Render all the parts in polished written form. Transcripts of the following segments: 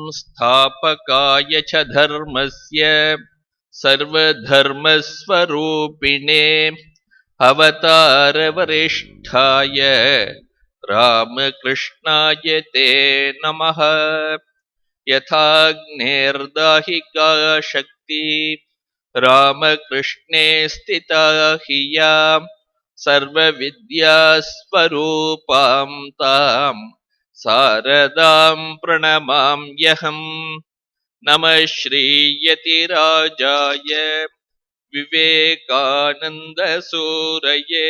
संस्थापकाय च धर्मस्य सर्वधर्मस्वरूपिणे अवतारवरिष्ठाय रामकृष्णाय ते नमः। यथाग्नेर्दाहिका शक्ति रामकृष्णे स्थिता हि या सर्वविद्यास्वरूपां तां सारदां प्रणमाम्यहम्। नमः श्रीयतिराजाय विवेकानन्दसूरये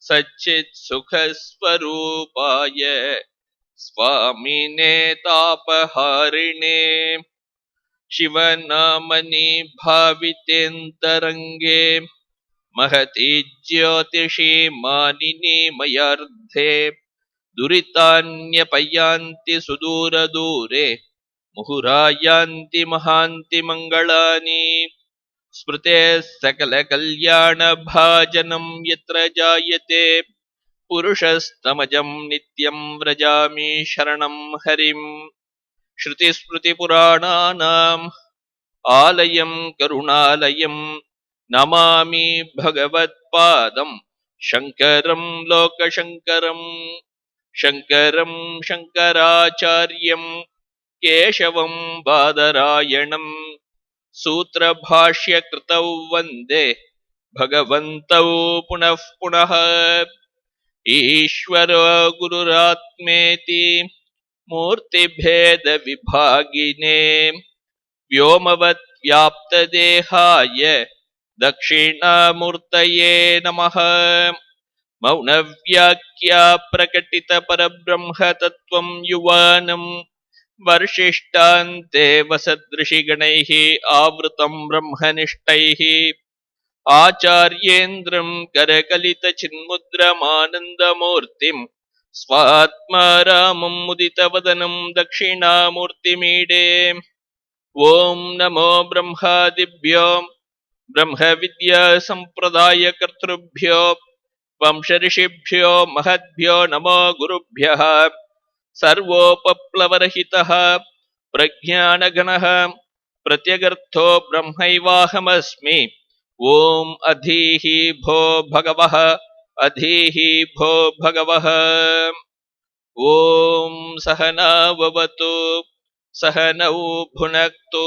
सच्चित्सुखस्वरूपाय स्वामिने तापहारिणे शिवनामनि भावितेऽन्तरङ्गे महति ज्योतिषी मानिनी मयार्धे दुरितान्यपयान्ति सुदूरदूरे मुहुरायान्ति महान्ति मङ्गलानि। स्मृते सकलकल्याणभाजनं यत्र जायते पुरुषस्तमजं नित्यं व्रजामि शरणं हरिं। श्रुतिस्मृतिपुराणानाम् आलयं करुणालयं नमामि भगवत्पादं शङ्करं लोकशङ्करं। शङ्करं शङ्कराचार्यं केशवं बादरायणं सूत्रभाष्यकृतौ वन्दे भगवन्तौ पुनः पुनः। ईश्वरो गुरुरात्मेति मूर्तिभेदविभागिने व्योमवत् व्याप्तदेहाय दक्षिणामूर्तये नमः। मौनव्याख्या प्रकटितपरब्रह्मतत्त्वं युवानं वर्षिष्ठान्ते वसदृशिगणैः आवृतं ब्रह्मनिष्ठैः आचार्येन्द्रं करकलितचिन्मुद्रमानन्दमूर्तिं स्वात्मा रामं मुदितवदनं दक्षिणामूर्तिमीडे। ॐ नमो ब्रह्मादिभ्यो ब्रह्मविद्यासम्प्रदायकर्तृभ्यो वंशऋषिभ्यो महद्भ्यो नमो गुरुभ्यः। सर्वोपप्लवरहितः प्रज्ञानगणः प्रत्यगर्थो ब्रह्मैवाहमस्मि। ॐ अधीहि भो भगवः अधीहि भो भगवः। ॐ सहना भवतु सहनौ भुनक्तु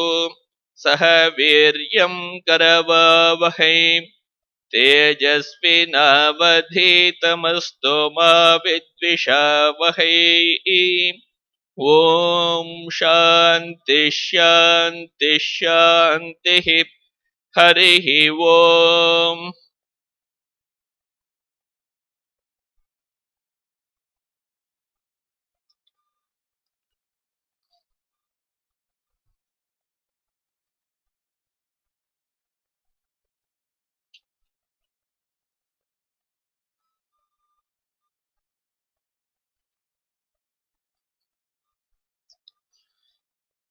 सह वीर्यं करवावहै तेजस्विनावधीतमस्तु मा विद्विषावहै। ॐ शान्ति शान्ति शान्तिः। हरिः ॐ।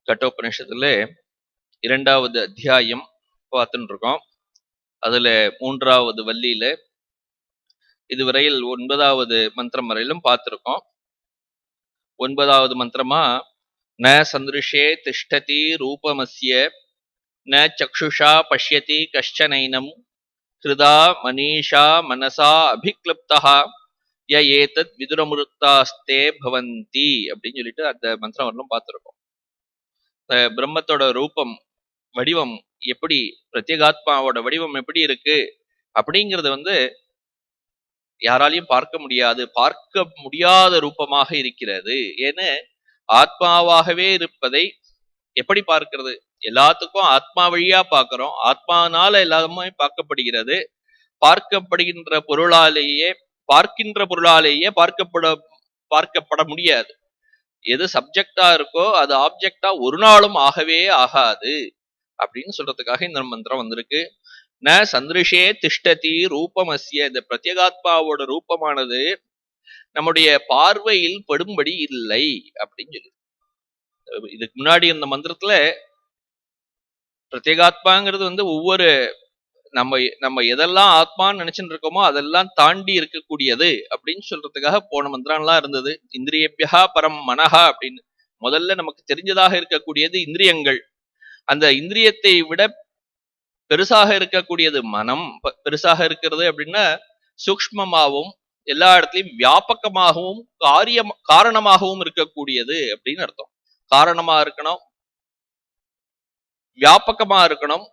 கட்டோபனிஷத்துல இரண்டாவது அத்தியாயம் பார்த்துட்டு இருக்கோம். அதுல மூன்றாவது வள்ளியில இதுவரையில் 9வது மந்திரம் வரையிலும் பார்த்திருக்கோம். 9வது மந்திரமா ந சந்திருஷே திஷ்டதி ரூபமஸ்ய ந சக்ஷுஷா பஷ்யதி கஷ்சனைனம் ஹிருதா மனீஷா மனசா அபிக்ளிப்தா ய ஏதத் விதுரமுருத்தாஸ்தே பவந்தி அப்படின்னு சொல்லிட்டு அந்த மந்திரம் வரலும் பார்த்திருக்கோம். பிரம்மத்தோட ரூபம் வடிவம் எப்படி, பிரத்யேகாத்மாவோட வடிவம் எப்படி இருக்கு அப்படிங்கிறது யாராலையும் பார்க்க முடியாது, பார்க்க முடியாத ரூபமாக இருக்கிறது. ஏன்னு ஆத்மாவாகவே இருப்பதை எப்படி பார்க்கிறது? எல்லாத்துக்கும் ஆத்மா வழியா பார்க்கிறோம், ஆத்மானால எல்லாமே பார்க்கப்படுகிறது. பார்க்கப்படுகின்ற பொருளாலேயே பார்க்கப்பட முடியாது. எது சப்ஜெக்டா இருக்கோ அது ஆப்ஜெக்டா ஒரு நாளும் ஆகவே ஆகாது அப்படின்னு சொல்றதுக்காக இந்த மந்திரம் வந்திருக்கு. ந சந்திருஷே திஷ்டதி ரூபமஸ்ய, இந்த பிரத்யேகாத்மாவோட ரூபமானது நம்முடைய பார்வையில் படும்படி இல்லை அப்படின்னு சொல்லி. இதுக்கு முன்னாடி இந்த மந்திரத்துல பிரத்யேகாத்மாங்கிறது ஒவ்வொரு நம்ம எதெல்லாம் ஆத்மான்னு நினைச்சுட்டு இருக்கோமோ அதெல்லாம் தாண்டி இருக்கக்கூடியது அப்படின்னு சொல்றதுக்காக போன மந்திரம்லாம் இருந்தது. இந்திரியபியா பரம் மனஹா அப்படின்னு, முதல்ல நமக்கு தெரிஞ்சதாக இருக்கக்கூடியது இந்திரியங்கள். அந்த இந்திரியத்தை விட பெருசாக இருக்கக்கூடியது மனம். பெருசாக இருக்கிறது அப்படின்னா சூக்ஷ்மமாகவும் எல்லா இடத்துலையும் வியாபகமாகவும் காரணமாகவும் இருக்கக்கூடியது அப்படின்னு அர்த்தம். காரணமா இருக்கணும், வியாபகமா இருக்கணும்,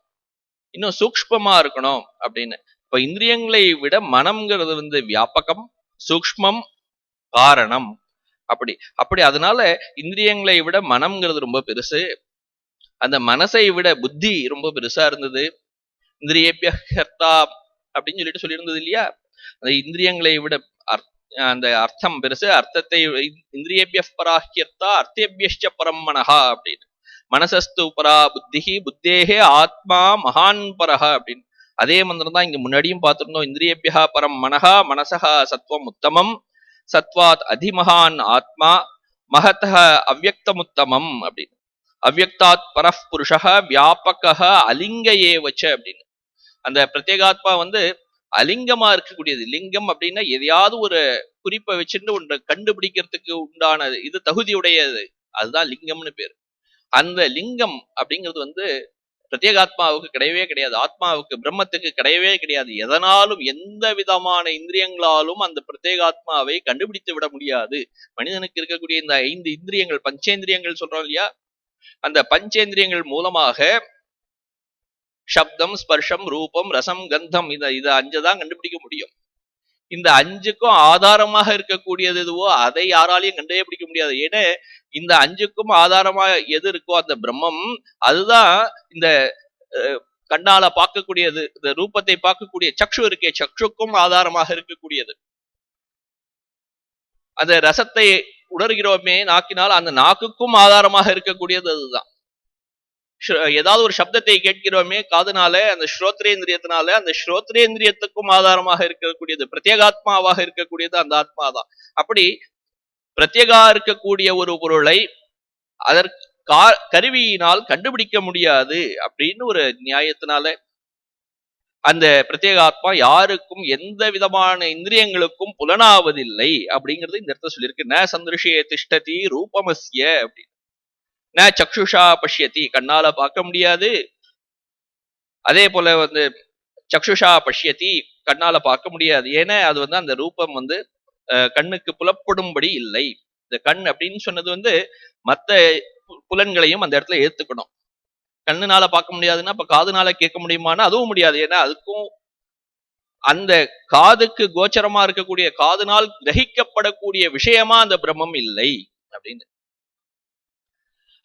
இன்னும் சூக்ஷ்மமா இருக்கணும் அப்படின்னு. இப்ப இந்திரியங்களை விட மனம்ங்கிறது வியாபகம், சூக்ஷ்மம், காரணம். அப்படி அதனால இந்திரியங்களை விட மனம்ங்கிறது ரொம்ப பெருசு. அந்த மனசை விட புத்தி ரொம்ப பெருசா இருந்தது. இந்திரியேபிய ஹர்த்தா அப்படின்னு சொல்லியிருந்தது இல்லையா? அந்த இந்திரியங்களை விட அந்த அர்த்தம் பெருசு. அர்த்தத்தை இந்திரியேபிய பராஹ்யர்த்தா அர்த்தேபியஷ்ட பரம் மனஹா அப்படின்னு. மனசஸ்து பரா புத்திஹி புத்தேகே ஆத்மா மகான் பரஹா அப்படின்னு. அதே மந்திரம் தான் இங்க முன்னாடியும் பார்த்திருந்தோம். இந்திரியேபியா பரம் மனஹா மனசஹா சத்வம் உத்தமம் சத்வாத் அதிமகான் ஆத்மா மகத அவ்யக்தமுத்தமம் அப்படின்னு. அவ்யக்தாத் பரஃப் புருஷ வியாபக அலிங்க ஏவச்ச அப்படின்னு. அந்த பிரத்யேகாத்மா அலிங்கமா இருக்கக்கூடியது. லிங்கம் அப்படின்னா எதையாவது ஒரு குறிப்பை வச்சுட்டு ஒன்றை கண்டுபிடிக்கிறதுக்கு உண்டான இது தகுதியுடையது, அதுதான் லிங்கம்னு பேரு. அந்த லிங்கம் அப்படிங்கிறது பிரத்யேகாத்மாவுக்கு கிடையவே கிடையாது. ஆத்மாவுக்கு, பிரம்மத்துக்கு கிடையவே கிடையாது. எதனாலும் எந்த விதமான இந்திரியங்களாலும் அந்த பிரத்யேகாத்மாவை கண்டுபிடித்து விட முடியாது. மனிதனுக்கு இருக்கக்கூடிய இந்த 5 இந்திரியங்கள், பஞ்சேந்திரியங்கள் சொல்றோம் இல்லையா? அந்த பஞ்சேந்திரியங்கள் மூலமாக சப்தம், ஸ்பர்ஷம், ரூபம், ரசம், கந்தம் இத 5 தான் கண்டுபிடிக்க முடியும். இந்த 5க்கும் ஆதாரமாக இருக்கக்கூடியது எதுவோ அதை யாராலையும் கண்டே பிடிக்க முடியாது. ஏன்னா இந்த 5க்கும் ஆதாரமா எது இருக்கோ அந்த பிரம்மம், அதுதான் இந்த கண்ணால பார்க்கக்கூடியது. இந்த ரூபத்தை பார்க்கக்கூடிய சக்ஷு இருக்கே, சக்ஷுக்கும் ஆதாரமாக இருக்கக்கூடியது. அந்த ரசத்தை உணர்கிறோமே நாக்கினால், அந்த நாக்குக்கும் ஆதாரமாக இருக்கக்கூடியது அதுதான். ஏதாவது ஒரு சப்தத்தை கேட்கிறோமே காதுனால, அந்த ஸ்ரோத்ரேந்திரியத்தினால, அந்த ஸ்ரோத்ரேந்திரியத்துக்கும் ஆதாரமாக இருக்கக்கூடியது, பிரத்யேகாத்மாவாக இருக்கக்கூடியது அந்த ஆத்மாதான். அப்படி பிரத்யேகா இருக்கக்கூடிய ஒரு பொருளை அதற்கு கருவியினால் கண்டுபிடிக்க முடியாது அப்படின்னு ஒரு நியாயத்தினால அந்த பிரத்யேகாத்மா யாருக்கும் எந்த விதமான இந்திரியங்களுக்கும் புலனாவதில்லை அப்படிங்கிறது இந்த இடத்துல சொல்லியிருக்கு. ந சந்திருஷே திஷ்டதி ரூபமஸ்ய அப்படின்னு. ந சக்ஷுஷா பஷ்யதி, கண்ணால பார்க்க முடியாது. அதே போல சக்ஷுஷா பஷ்யதி, கண்ணால பார்க்க முடியாது. ஏன்னா அது அந்த ரூபம் கண்ணுக்கு புலப்படும்படி இல்லை. இந்த கண் அப்படின்னு சொன்னது மற்ற புலன்களையும் அந்த இடத்துல ஏத்துக்கணும். கண்ணுனால பார்க்க முடியாதுன்னா அப்ப காதுனால கேட்க முடியுமானா அதுவும் முடியாது. ஏன்னா அதுக்கும் அந்த காதுக்கு கோச்சரமா இருக்கக்கூடிய, காதுனால் கிரகிக்கப்படக்கூடிய விஷயமா அந்த பிரம்மம் இல்லை அப்படின்னு.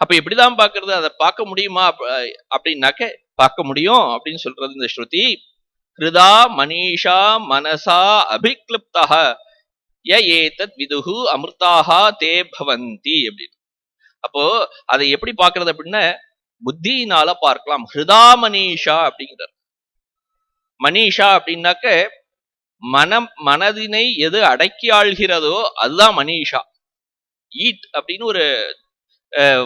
அப்ப எப்படிதான் பாக்குறது? அதை பார்க்க முடியுமா அப்படின்னாக்க பார்க்க முடியும் அப்படின்னு சொல்றது இந்த ஸ்ருதி. ஹிருதா மனிஷா மனசா அபிக்லிப்தா ஏதத் விதுஹு அமிர்தாக தே பவந்தி அப்படின்னு. அப்போ அதை எப்படி பார்க்கறது அப்படின்னா புத்தியினால பார்க்கலாம். ஹிருதா மனிஷா அப்படிங்கிறார். மனிஷா அப்படின்னாக்க மனதினை எது அடக்கி ஆள்கிறதோ அதுதான் மனிஷா. ஈட் அப்படின்னு ஒரு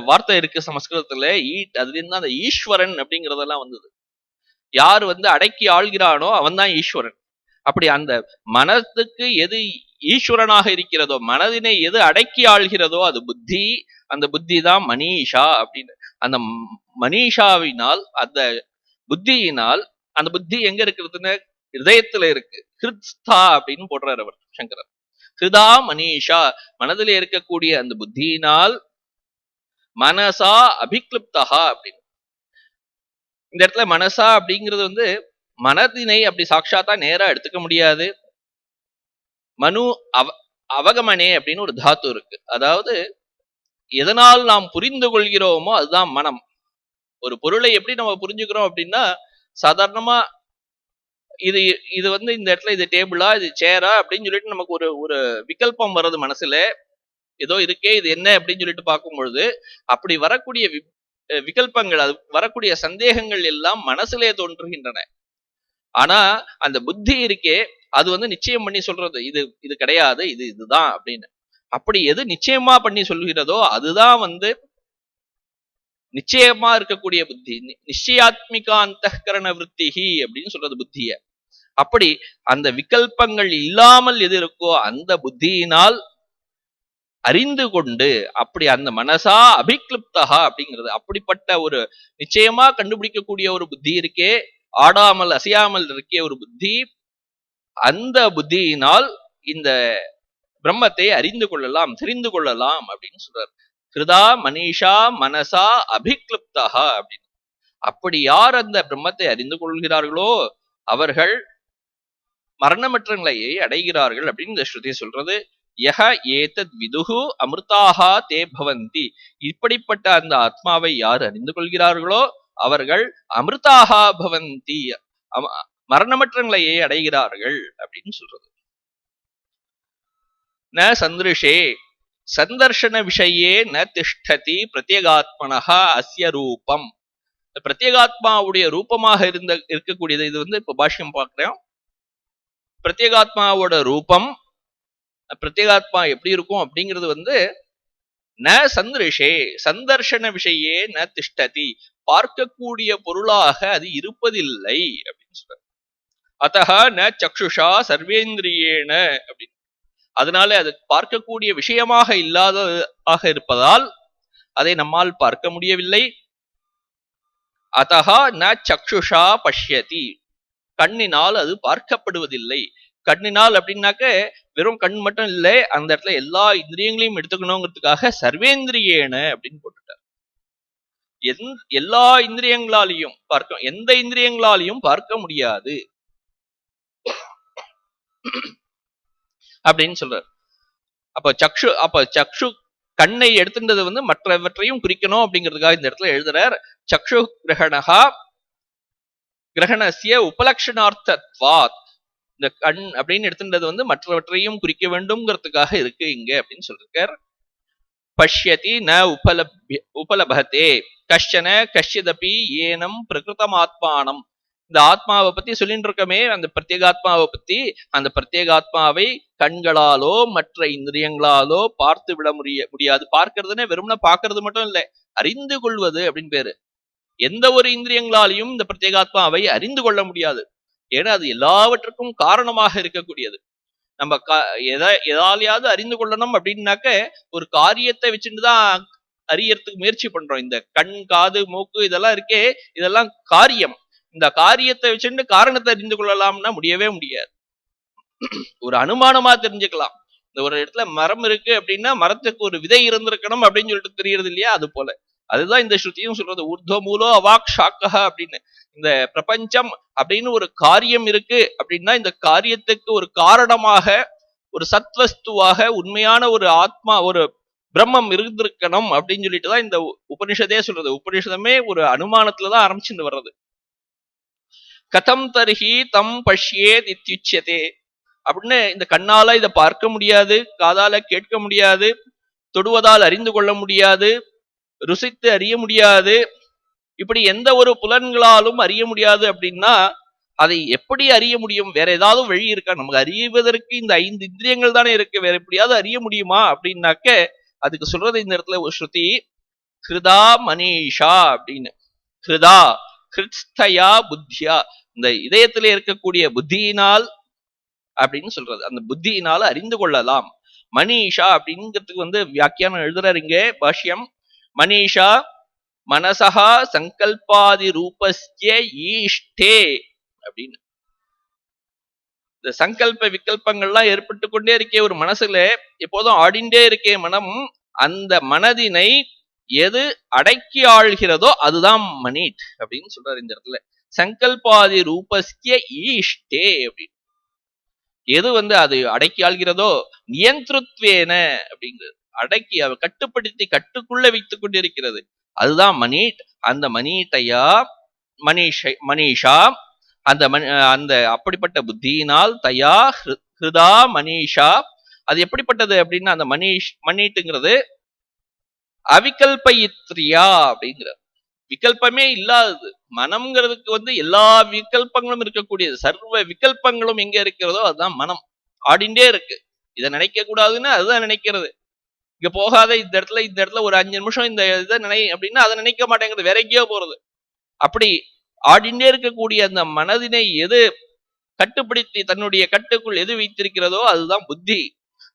வார்த்தை இருக்கு சமஸ்கிருதத்துல. ஈட், அதுல இருந்து அந்த ஈஸ்வரன் அப்படிங்கறதெல்லாம் வந்தது. யார் அடக்கி ஆள்கிறானோ அவன் தான் ஈஸ்வரன். அப்படி அந்த மனத்துக்கு எது ஈஸ்வரனாக இருக்கிறதோ, மனதினை எது அடக்கி ஆள்கிறதோ அது புத்தி. அந்த புத்தி தான் மனிஷா அப்படின்னு. அந்த மனிஷாவினால், அந்த புத்தியினால், அந்த புத்தி எங்க இருக்கிறதுன்னு ஹிருதயத்துல இருக்கு. ஹிருத்ஸ்தா அப்படின்னு போடுறாரு அவர் சங்கரர். ஹிருதா மனிஷா, மனதில் இருக்கக்கூடிய அந்த புத்தியினால் மனசா அபிக்லிப்தா அப்படின்னு. இந்த இடத்துல மனசா அப்படிங்கிறது மனதினை அப்படி சாட்சாத்தா நேரா எடுத்துக்க முடியாது. மனு அவகமனே அப்படின்னு ஒரு தாத்து இருக்கு. அதாவது எதனால் நாம் புரிந்து கொள்கிறோமோ அதுதான் மனம். ஒரு பொருளை எப்படி நம்ம புரிஞ்சுக்கிறோம் அப்படின்னா, சாதாரணமா இது இந்த இடத்துல இது டேபிளா, இது சேரா அப்படின்னு சொல்லிட்டு நமக்கு ஒரு விகல்பம் வர்றது மனசுல. ஏதோ இருக்கே, இது என்ன அப்படின்னு சொல்லிட்டு பார்க்கும் பொழுது அப்படி வரக்கூடிய விகல்பங்கள், அது வரக்கூடிய சந்தேகங்கள் எல்லாம் மனசுலே தோன்றுகின்றன. ஆனா அந்த புத்தி இருக்கே அது நிச்சயம் பண்ணி சொல்றது இது கிடையாது, இதுதான் அப்படின்னு. அப்படி எது நிச்சயமா பண்ணி சொல்கிறதோ அதுதான் நிச்சயமா இருக்கக்கூடிய புத்தி. நிச்சயாத்மிகா அந்தఃகரண விருத்திஹி அப்படின்னு சொல்றது புத்திய. அப்படி அந்த விகல்பங்கள் இல்லாமல் எது இருக்கோ அந்த புத்தியினால் அறிந்து கொண்டு, அப்படி அந்த மனசா அபிக்ளிப்தகா அப்படிங்கிறது அப்படிப்பட்ட ஒரு நிச்சயமா கண்டுபிடிக்கக்கூடிய ஒரு புத்தி இருக்கே, ஆடாமல் அசையாமல் இருக்கே ஒரு புத்தி, அந்த புத்தியினால் இந்த பிரம்மத்தை அறிந்து கொள்ளலாம், தெரிந்து கொள்ளலாம் அப்படின்னு சொல்றார். கிருதா மனிஷா மனசா அபிக்ளிப்தகா அப்படின்னு. அப்படி யார் அந்த பிரம்மத்தை அறிந்து கொள்கிறார்களோ அவர்கள் மரணமற்ற நிலையை அடைகிறார்கள் அப்படின்னு இந்த ஸ்ருதி சொல்றது. யஹ ஏதத் விதுகு அமிர்தாஹா தே பவந்தி. இப்படிப்பட்ட அந்த ஆத்மாவை யார் அறிந்து கொள்கிறார்களோ அவர்கள் அமிர்தாஹா பவந்தி, மரணமற்ற நிலையை அடைகிறார்கள் அப்படின்னு சொல்றது. ந சந்திருஷே சந்தர்ஷன விஷயே ந திஷ்டதி பிரத்யேகாத்மனஹ அஸ்ய ரூபம். பிரத்யேகாத்மாவுடைய ரூபமாக இருக்கக்கூடியது. இது இப்ப பாஷ்யம் பார்க்கிறோம். பிரத்யேகாத்மாவோட ரூபம், பிரத்யேகாத்மா எப்படி இருக்கும் அப்படிங்கிறது ந சந்திருஷே சந்தர்ஷன விஷயே ந திஷ்டதி, பார்க்கக்கூடிய பொருளாக அது இருப்பதில்லை அப்படின்னு சொல்ற. அத்தஹ ந சக்ஷுஷா சர்வேந்திரியேன அப்படின்னு. அதனால அது பார்க்கக்கூடிய விஷயமாக இல்லாததாக இருப்பதால் அதை நம்மால் பார்க்க முடியவில்லை. அத்தஹ ந சக்ஷுஷா பஷ்யதி, கண்ணினால் அது பார்க்கப்படுவதில்லை. கண்ணினால் அப்படின்னாக்க வெறும் கண் மட்டும் இல்லை, அந்த இடத்துல எல்லா இந்திரியங்களையும் எடுத்துக்கணுங்கிறதுக்காக சர்வேந்திரியேன அப்படின்னு போட்டுட்டார். எல்லா இந்திரியங்களாலையும் பார்க்க, எந்த இந்திரியங்களாலையும் பார்க்க முடியாது அப்படின்னு சொல்றார். அப்ப சக்ஷு கண்ணை எடுத்துட்டது மற்றவற்றையும் குறிக்கணும் அப்படிங்கிறதுக்காக இந்த இடத்துல எழுதுறார். சக்ஷு கிரகணஹா கிரகணசிய உபலக்ஷணார்த்தத்வாத். இந்த கண் அப்படின்னு எடுத்துட்டது மற்றவற்றையும் குறிக்க வேண்டும்ங்கிறதுக்காக இருக்கு இங்க அப்படின்னு சொல்லிருக்கார். பஷ்யதி ந உபலபதே கஷ்டன கஷ்யதபி ஏனம் பிரகிருதமாத்மானம். இந்த ஆத்மாவை பத்தி சொல்லிட்டு இருக்கமே, அந்த பிரத்யேகாத்மாவை பத்தி, அந்த பிரத்யேகாத்மாவை கண்களாலோ மற்ற இந்திரியங்களாலோ பார்த்து விட முடியாது. பார்க்கறதுன்னு வெறும்னா பார்க்கறது மட்டும் இல்லை, அறிந்து கொள்வது அப்படின்னு பேரு. எந்த ஒரு இந்திரியங்களாலையும் இந்த பிரத்யேகாத்மாவை அறிந்து கொள்ள முடியாது. ஏன்னா அது எல்லாவற்றுக்கும் காரணமாக இருக்கக்கூடியது. நம்ம எதாலையாவது அறிந்து கொள்ளணும் அப்படின்னாக்க ஒரு காரியத்தை வச்சுட்டுதான் அறியறதுக்கு முயற்சி பண்றோம். இந்த கண் காது மூக்கு இதெல்லாம் இருக்கே, இதெல்லாம் காரியம். இந்த காரியத்தை வச்சுட்டு காரணத்தை அறிந்து கொள்ளலாம்னா முடியவே முடியாது. ஒரு அனுமானமா தெரிஞ்சுக்கலாம். இந்த ஒரு இடத்துல மரம் இருக்கு அப்படின்னா மரத்துக்கு ஒரு விதை இருந்திருக்கணும் அப்படின்னு சொல்லிட்டு தெரியறது இல்லையா, அது போல. அதுதான் இந்த ஸ்ருதியும் சொல்றது. ஊர்துவ மூலோ அவாக் ஷாக்கஹா அப்படின்னு. இந்த பிரபஞ்சம் அப்படின்னு ஒரு காரியம் இருக்கு அப்படின்னா இந்த காரியத்துக்கு ஒரு காரணமாக, ஒரு சத்வஸ்துவாக உண்மையான ஒரு ஆத்மா, ஒரு பிரம்மம் இருந்திருக்கணும் அப்படின்னு சொல்லிட்டுதான் இந்த உபனிஷதே சொல்றது. உபனிஷதமே ஒரு அனுமானத்துலதான் ஆரம்பிச்சுட்டு வர்றது. கதம் தர்ஹி தம் பஷ்யேத் இத்யுச்யதே அப்படின்னு. இந்த கண்ணால இதை பார்க்க முடியாது, காதால கேட்க முடியாது, தொடுவதால் அறிந்து கொள்ள முடியாது, ருசித்து அறிய முடியாது, இப்படி எந்த ஒரு புலன்களாலும் அறிய முடியாது அப்படின்னா அதை எப்படி அறிய முடியும்? வேற ஏதாவது வழி இருக்கா? நமக்கு அறிவதற்கு இந்த 5 இந்திரியங்கள் தானே இருக்கு, வேற எப்படியாவது அறிய முடியுமா அப்படின்னாக்க அதுக்கு சொல்றது இந்த இடத்துல ஒரு ஸ்ருதி. கிருதா மனிஷா அப்படின்னு. கிருதா கிருத்ஸ்தயா புத்தியா, இந்த இதயத்திலே இருக்கக்கூடிய புத்தியினால் அப்படின்னு சொல்றது. அந்த புத்தியினால அறிந்து கொள்ளலாம். மனிஷா அப்படிங்கிறதுக்கு வியாக்கியானம் எழுதுறாரு இங்கே பாஷ்யம். மனிஷா மனசா சங்கல்பாதி ரூபஸ்ய ஈஷ்டே அப்படின்னு. இந்த சங்கல்ப விகல்பங்கள்லாம் ஏற்பட்டு கொண்டே இருக்கே ஒரு மனசுல, எப்போதும் ஆடிண்டே இருக்கே மனம். அந்த மனதினை எது அடக்கி ஆள்கிறதோ அதுதான் மனிட் அப்படின்னு சொல்றாரு இந்த இடத்துல. சங்கல்பாதி ரூபஸ்ய ஈஷ்டே அப்படின்னு. எது அது அடக்கி ஆள்கிறதோ நியந்திருத்வேன அப்படிங்கிறது, அடக்கி அவ கட்டுப்படுத்தி கட்டுக்குள்ள வைத்துக் கொண்டிருக்கிறது, அதுதான் மனிட். அந்த மனிட்டையா மனிஷா அந்த அப்படிப்பட்ட புத்தியினால் தயா ஹிருதா மனிஷா. அது எப்படிப்பட்டது அப்படின்னா அந்த மனிட்டுங்கிறது அவிகல்பயித்ரியா அப்படிங்கிற, விகல்பமே இல்லாதது. மனம்ங்கிறதுக்கு எல்லா விகல்பங்களும் இருக்கக்கூடியது. சர்வ விகல்பங்களும் எங்க இருக்கிறதோ அதுதான் மனம். ஆடிண்டே இருக்கு. இதை நினைக்க கூடாதுன்னு அதுதான் நினைக்கிறது. இங்க போகாத இந்த இடத்துல ஒரு 5 நிமிஷம் இந்த இதை நினை அப்படின்னா அதை நினைக்க மாட்டேங்கிறது, வேற எங்கேயோ போறது. அப்படி ஆடிண்டே இருக்கக்கூடிய அந்த மனதினை எது கட்டுப்படுத்தி தன்னுடைய கட்டுக்குள் எது வைத்திருக்கிறதோ அதுதான் புத்தி.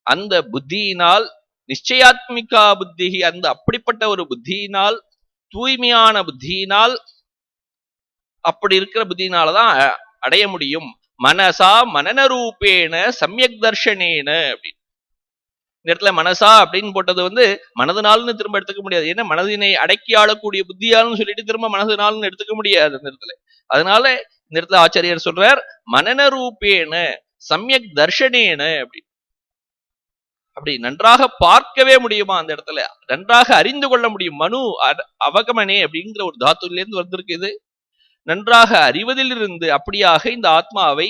அந்த புத்தியினால் நிச்சயாத்மிகா புத்தி, அந்த அப்படிப்பட்ட ஒரு புத்தியினால், தூய்மையான புத்தியினால், அப்படி இருக்கிற புத்தியினாலதான் அடைய முடியும். மனசா மனன ரூபேன சமயக் தர்ஷனேன அப்படின்னு. இந்த இடத்துல மனசா அப்படின்னு போட்டது மனதினால்னு திரும்ப எடுத்துக்க முடியாது. ஏன்னா மனதினை அடக்கி ஆளக்கூடிய புத்தியால்னு சொல்லிட்டு திரும்ப மனதினால்னு எடுத்துக்க முடியாது அந்த இடத்துல. அதனால இந்த இடத்துல ஆச்சாரியர் சொல்றார் மனன ரூபேன சமயக் தர்ஷனேன அப்படி. அப்படி நன்றாக பார்க்கவே முடியுமா அந்த இடத்துல, நன்றாக அறிந்து கொள்ள முடியும். மனு அவகமனே அப்படிங்கிற ஒரு தாத்துல இருந்து வந்திருக்கு. இது நன்றாக அறிவதிலிருந்து அப்படியாக இந்த ஆத்மாவை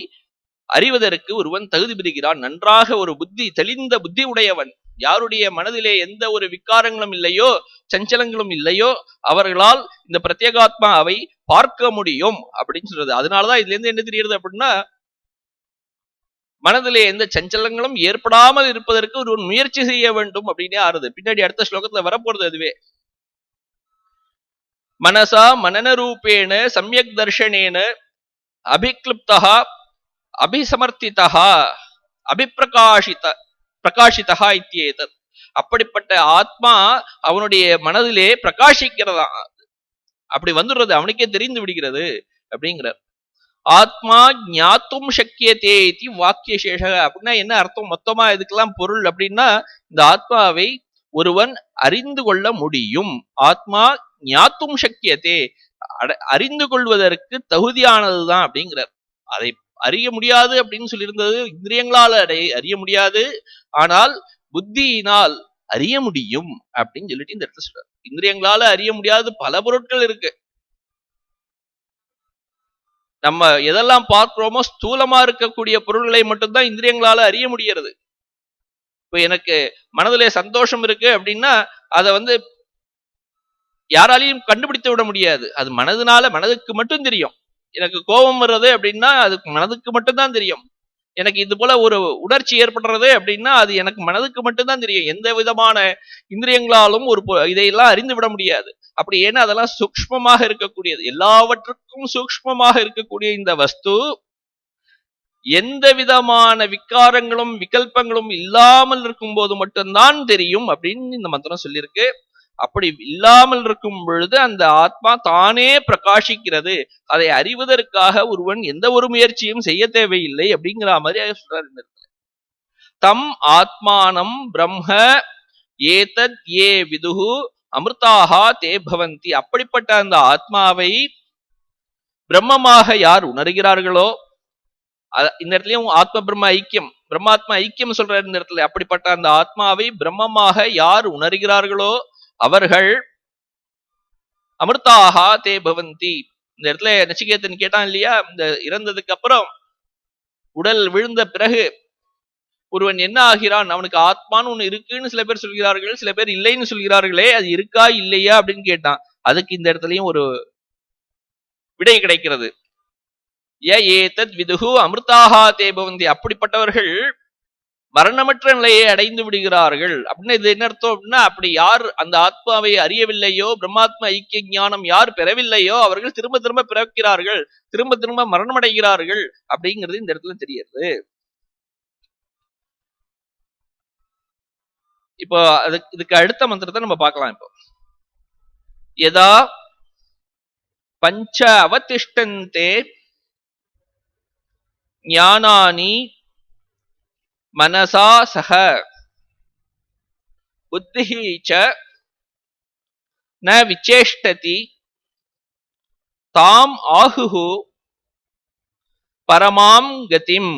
அறிவதற்கு ஒருவன் தகுதி பெறுகிறான். நன்றாக ஒரு புத்தி, தெளிந்த புத்தி உடையவன், யாருடைய மனதிலே எந்த ஒரு விகாரங்களும் இல்லையோ, சஞ்சலங்களும் இல்லையோ, அவர்களால் இந்த பிரத்யேகாத்மாவை பார்க்க முடியும் அப்படின்னு சொல்றது. அதனாலதான் இதுல இருந்து என்ன தெரியுது அப்படின்னா, மனதிலே எந்த சஞ்சலங்களும் ஏற்படாமல் இருப்பதற்கு ஒரு முயற்சி செய்ய வேண்டும் அப்படின்னே ஆறுது. பின்னாடி அடுத்த ஸ்லோகத்துல வரப்போறது அதுவே. மனசா மனன ரூபேன சமயக் தர்ஷனேன அபிக்ளிப்தா அபிசமர்த்திதா பிரகாசிதா இத்தியேதத். அப்படிப்பட்ட ஆத்மா அவனுடைய மனதிலே பிரகாசிக்கிறதா, அப்படி வந்துடுறது, அவனுக்கே தெரிந்து விடுகிறது அப்படிங்கிறார். ஆத்மா ஞாத்தும் சக்கியதே இதி வாக்கிய சேஷ. அப்படின்னா என்ன அர்த்தம் மொத்தமா இதுக்கெல்லாம் பொருள் அப்படின்னா, இந்த ஆத்மாவை ஒருவன் அறிந்து கொள்ள முடியும். ஆத்மா ஞாத்தும் சக்கியதே, அறிந்து கொள்வதற்கு தகுதியானதுதான் அப்படிங்கிறார். அதை அறிய முடியாது அப்படின்னு சொல்லியிருந்தது, இந்திரியங்களால் அறிய முடியாது, ஆனால் புத்தியினால் அறிய முடியும் அப்படின்னு சொல்லிட்டு இந்த இடத்துல சொல்றாரு. இந்திரியங்களால அறிய முடியாது பல பொருட்கள் இருக்கு. நம்ம எதெல்லாம் பார்க்கிறோமோ ஸ்தூலமா இருக்கக்கூடிய பொருள்களை மட்டும்தான் இந்திரியங்களால அறிய முடிகிறது. இப்ப எனக்கு மனதிலே சந்தோஷம் இருக்கு அப்படின்னா அதை யாராலையும் கண்டுபிடித்து விட முடியாது. அது மனதுக்கு மட்டும் தெரியும். எனக்கு கோபம் வர்றது அப்படின்னா அதுக்கு மனதுக்கு மட்டும்தான் தெரியும். எனக்கு இது போல ஒரு உணர்ச்சி ஏற்படுறது அப்படின்னா அது எனக்கு மனதுக்கு மட்டும்தான் தெரியும். எந்த விதமான இந்திரியங்களாலும் இதையெல்லாம் அறிந்து விட முடியாது. அப்படி ஏன்னா அதெல்லாம் சூக்ஷ்மமாக இருக்கக்கூடியது. எல்லாவற்றுக்கும் சூக்ஷ்மமாக இருக்கக்கூடிய இந்த வஸ்து எந்த விதமான விகாரங்களும் விகல்பங்களும் இல்லாமல் இருக்கும் போது மட்டும்தான் தெரியும் அப்படின்னு இந்த மந்திரம் சொல்லியிருக்கு. அப்படி இல்லாமல் இருக்கும் பொழுது அந்த ஆத்மா தானே பிரகாசிக்கிறது. அதை அறிவதற்காக ஒருவன் எந்த ஒரு முயற்சியும் செய்ய தேவையில்லை அப்படிங்கிற மாதிரி சொல்றாரு. தம் ஆத்மானம் பிரம்ம ஏதத் ஏ விதுஹு அமிர்தாஹா தே பவந்தி. அப்படிப்பட்ட அந்த ஆத்மாவை பிரம்மமாக யார் உணர்கிறார்களோ, இந்த இடத்துலயும் ஆத்ம பிரம்ம ஐக்கியம், பிரம்மாத்மா ஐக்கியம் சொல்ற இந்த இடத்துல, அப்படிப்பட்ட அந்த ஆத்மாவை பிரம்மமாக யார் உணர்கிறார்களோ அவர்கள் அமிர்தாஹா தே பவந்தி. இந்த இடத்துல நச்சிகேதன் கேட்டான் இல்லையா, இந்த இறந்ததுக்கு அப்புறம் உடல் விழுந்த பிறகு ஒருவன் என்ன ஆகிறான், அவனுக்கு ஆத்மான்னு ஒண்ணு இருக்குன்னு சில பேர் சொல்கிறார்கள், சில பேர் இல்லைன்னு சொல்கிறார்களே, அது இருக்கா இல்லையா அப்படின்னு கேட்டான். அதுக்கு இந்த இடத்துலயும் ஒரு விடை கிடைக்கிறது. ஏதத் விதுஹு அமிர்தாஹா தே பவந்தி. அப்படிப்பட்டவர்கள் மரணமற்ற நிலையை அடைந்து விடுகிறார்கள் அப்படின்னு இது என்ன அர்த்தம் அப்படின்னா, அப்படி யார் அந்த ஆத்மாவை அறியவில்லையோ, பிரம்மாத்மா ஐக்கிய ஞானம் யார் பெறவில்லையோ அவர்கள் திரும்ப திரும்ப பிறக்கிறார்கள், திரும்ப திரும்ப மரணம் அடைகிறார்கள் அப்படிங்கிறது இந்த இடத்துல தெரியுது. இப்போ இதுக்கு அடுத்த மந்திரத்தை நம்ம பார்க்கலாம். இப்போ யதா பஞ்ச அவதிஷ்டந்தே ஞானானி மனசா சஹ புத்திஹி ச ந விசேஷ்டதி தாம் ஆஹுஹு பரமாம் கதிம்.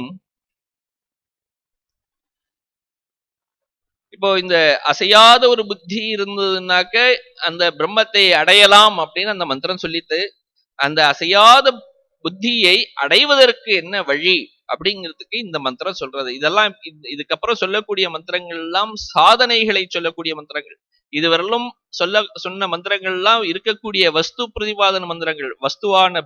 இப்போ இந்த அசையாத ஒரு புத்தி இருந்ததுனாக்க அந்த பிரம்மத்தை அடையலாம் அப்படின்னு அந்த மந்திரம் சொல்லிட்டு, அந்த அசையாத புத்தியை அடைவதற்கு என்ன வழி அப்படிங்கிறதுக்கு இந்த மந்திரம் சொல்றது. இதெல்லாம் இதுக்கப்புறம் சொல்லக்கூடிய மந்திரங்கள் எல்லாம் சாதனைகளை சொல்லக்கூடிய மந்திரங்கள். இதுவரையிலும் சொன்ன மந்திரங்கள் எல்லாம் இருக்கக்கூடிய வஸ்து பிரதிபாதன மந்திரங்கள். வஸ்துவான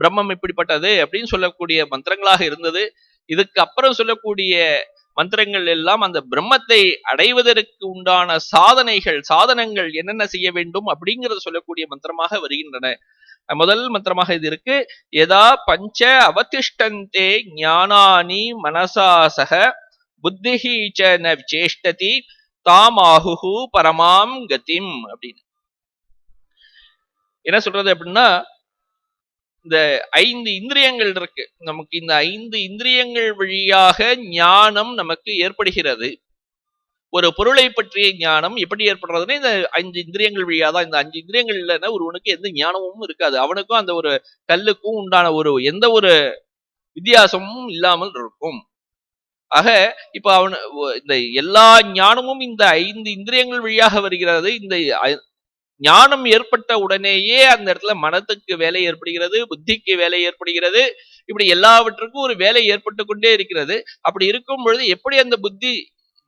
பிரம்மம் இப்படிப்பட்டது அப்படின்னு சொல்லக்கூடிய மந்திரங்களாக இருந்தது. இதுக்கு அப்புறம் சொல்லக்கூடிய மந்திரங்கள் எல்லாம் அந்த பிரம்மத்தை அடைவதற்கு உண்டான சாதனங்கள் என்னென்ன செய்ய வேண்டும் அப்படிங்கறத சொல்லக்கூடிய மந்திரமாக வருகின்றன. முதல் மந்திரமாக இது இருக்கு. யதா பஞ்ச அவதிஷ்டந்தே ஞானானி மனசா சஹ புத்திஹி ச ந விசேஷ்டதி தாம் ஆகுஹு பரமாம் கதிம் அப்படின்னு என்ன சொல்றது அப்படின்னா, இந்த 5 இந்திரியங்கள் இருக்கு நமக்கு. இந்த 5 இந்திரியங்கள் வழியாக ஞானம் நமக்கு ஏற்படுகிறது. ஒரு பொருளை பற்றிய ஞானம் எப்படி ஏற்படுறதுன்னா இந்த 5 இந்திரியங்கள் வழியாதான். இந்த 5 இந்திரியங்கள் இல்லைன்னா ஒருவனுக்கு எந்த ஞானமும் இருக்காது. அவனுக்கும் அந்த ஒரு கல்லுக்கும் உண்டான ஒரு எந்த ஒரு வித்தியாசமும் இல்லாமல் இருக்கும். ஆக இப்ப அவனு இந்த எல்லா ஞானமும் இந்த 5 இந்திரியங்கள் வழியாக வருகிறது. இந்த ஞானம் ஏற்பட்ட உடனேயே அந்த இடத்துல மனத்துக்கு வேலை ஏற்படுகிறது, புத்திக்கு வேலை ஏற்படுகிறது. இப்படி எல்லாவற்றுக்கும் ஒரு வேலை ஏற்பட்டு கொண்டே இருக்கிறது. அப்படி இருக்கும் பொழுது எப்படி அந்த புத்தி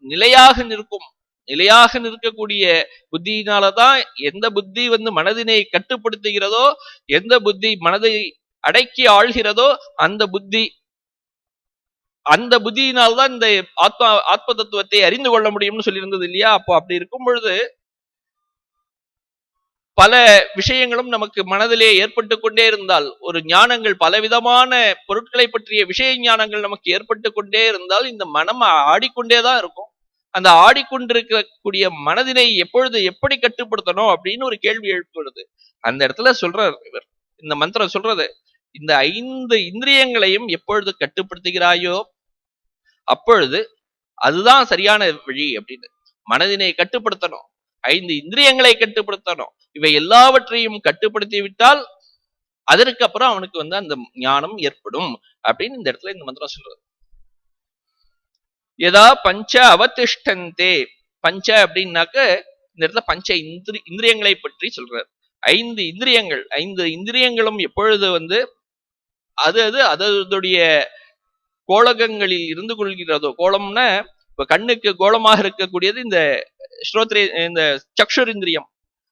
நிலையாக நிற்கும்? நிலையாக நிற்கக்கூடிய புத்தியினாலதான் எந்த புத்தி மனதினை கட்டுப்படுத்துகிறதோ, எந்த புத்தி மனதை அடக்கி ஆள்கிறதோ அந்த புத்தியினால்தான் இந்த ஆத்ம தத்துவத்தை அறிந்து கொள்ள முடியும்னு சொல்லியிருந்தது இல்லையா? அப்போ அப்படி இருக்கும் பொழுது பல விஷயங்களும் நமக்கு மனதிலே ஏற்பட்டு கொண்டே இருந்தால், ஒரு ஞானங்கள் பலவிதமான பொருட்களை பற்றிய விஷய ஞானங்கள் நமக்கு ஏற்பட்டு கொண்டே இருந்தால் இந்த மனம் ஆடிக்கொண்டேதான் இருக்கும். அந்த ஆடிக்கொண்டிருக்கக்கூடிய மனதினை எப்பொழுது எப்படி கட்டுப்படுத்தணும் அப்படின்னு ஒரு கேள்வி எழுப்புறது. அந்த இடத்துல சொல்றார் இவர், இந்த மந்திரம் சொல்றது, இந்த 5 இந்திரியங்களையும் எப்பொழுது கட்டுப்படுத்துகிறாயோ அப்பொழுது அதுதான் சரியான வழி அப்படின்னு. மனதினை கட்டுப்படுத்தணும், 5 இந்திரியங்களை கட்டுப்படுத்தணும். இவை எல்லாவற்றையும் கட்டுப்படுத்தி விட்டால் அதற்கு அப்புறம் அவனுக்கு அந்த ஞானம் ஏற்படும் அப்படின்னு இந்த இடத்துல இந்த மந்திரம் சொல்றது. எதா பஞ்ச அவதிஷ்டந்தே, பஞ்ச அப்படின்னாக்க இந்த இடத்துல பஞ்ச இந்திரியங்களை பற்றி சொல்றார். 5 இந்திரியங்கள், 5 இந்திரியங்களும் எப்பொழுது அதனுடைய கோலகங்களில் இருந்து கொள்கிறதோ, கோலம்னா இப்ப கண்ணுக்கு கோலமாக இருக்கக்கூடியது இந்த இந்த சக்ஷுர் இந்திரியம்,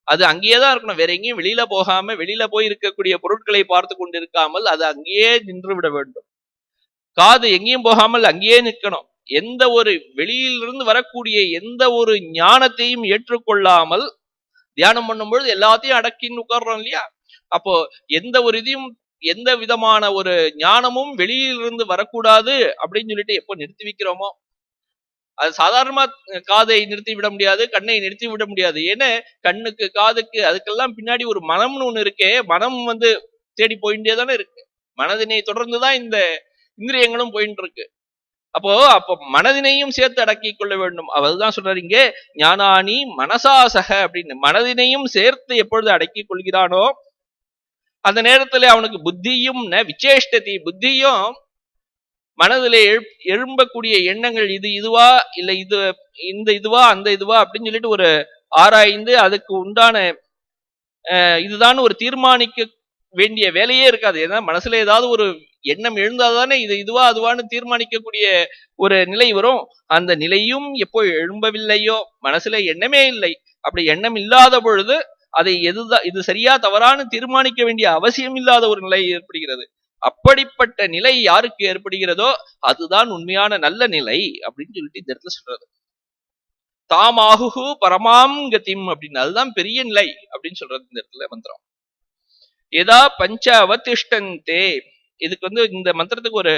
அது அங்கேயேதான் இருக்கணும். வேற எங்கேயும் வெளியில போகாம, வெளியில போய் இருக்கக்கூடிய பொருட்களை பார்த்து கொண்டிருக்காமல் அது அங்கேயே நின்று விட வேண்டும். காது எங்கேயும் போகாமல் அங்கேயே நிற்கணும். எந்த ஒரு வெளியிலிருந்து வரக்கூடிய எந்த ஒரு ஞானத்தையும் ஏற்றுக்கொள்ளாமல் தியானம் பண்ணும்பொழுது எல்லாத்தையும் அடக்கின்னு உட்கார்றோம் இல்லையா? அப்போ எந்த ஒரு இதையும், எந்த விதமான ஒரு ஞானமும் வெளியிலிருந்து வரக்கூடாது அப்படின்னு சொல்லிட்டு எப்போ நிறுத்தி வைக்கிறோமோ, அது சாதாரணமா காதை நிறுத்தி விட முடியாது, கண்ணை நிறுத்தி விட முடியாது. ஏன்னா கண்ணுக்கு காதுக்கு அதுக்கெல்லாம் பின்னாடி ஒரு மனம்னு ஒண்ணு இருக்கே. மனம் தேடி போயிட்டே தானே இருக்கு. மனதினை தொடர்ந்துதான் இந்த இந்திரியங்களும் போயிட்டு இருக்கு. அப்போ மனதினையும் சேர்த்து அடக்கி கொள்ள வேண்டும். அவர்தான் சொல்றாரு இங்கே, ஞானானி மனசாசக அப்படின்னு. மனதினையும் சேர்த்து எப்பொழுது அடக்கி கொள்கிறானோ அந்த நேரத்துல அவனுக்கு புத்தியும் விசேஷ்டதி, புத்தியும் மனதிலே எழும்பக்கூடிய எண்ணங்கள் இது இதுவா இல்ல இது இந்த இதுவா அந்த இதுவா அப்படின்னு சொல்லிட்டு ஒரு ஆராய்ந்து அதுக்கு உண்டான இதுதான் ஒரு தீர்மானிக்க வேண்டிய வேலையே இருக்காது. ஏன்னா மனசுல ஏதாவது ஒரு எண்ணம் எழுந்தாதானே இது இதுவா அதுவான்னு தீர்மானிக்கக்கூடிய ஒரு நிலை வரும். அந்த நிலையும் எப்போ எழும்பவில்லையோ, மனசுல எண்ணமே இல்லை, அப்படி எண்ணம் இல்லாத பொழுது அதை இது சரியா தவறான்னு தீர்மானிக்க வேண்டிய அவசியம் இல்லாத ஒரு நிலை ஏற்படுகிறது. அப்படிப்பட்ட நிலை யாருக்கு ஏற்படுகிறதோ அதுதான் உண்மையான நல்ல நிலை அப்படின்னு சொல்லிட்டு இந்த இடத்துல சொல்றது. தாமாகு பரமாம் கதிம் அப்படின்னு, அதுதான் பெரிய நிலை அப்படின்னு சொல்றது இந்த இடத்துல மந்திரம். எதா பஞ்ச அவதிஷ்டந்தே, இதுக்கு இந்த மந்திரத்துக்கு ஒரு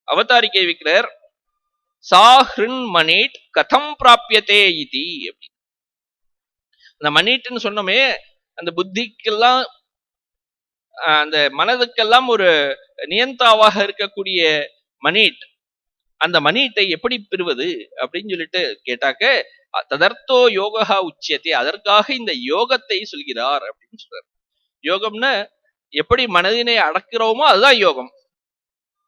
அவதாரிக்கை வைக்கிறார். சாஹ்ரின் மணிட் கதம் பிராபியதே இதி அப்படி. அந்த மணிட்னு சொன்னோமே, அந்த புத்திக்கெல்லாம் அந்த மனதுக்கெல்லாம் ஒரு நியந்தாவாக இருக்கக்கூடிய மணிட், அந்த மணிட்டை எப்படி பெறுவது அப்படின்னு சொல்லிட்டு கேட்டாக்க, ததர்த்தோ யோகா உச்சியத்தை, அதற்காக இந்த யோகத்தை சொல்கிறார் அப்படின்னு சொல்றார். யோகம்னா எப்படி மனதினை அடக்கிறோமோ அதுதான் யோகம்.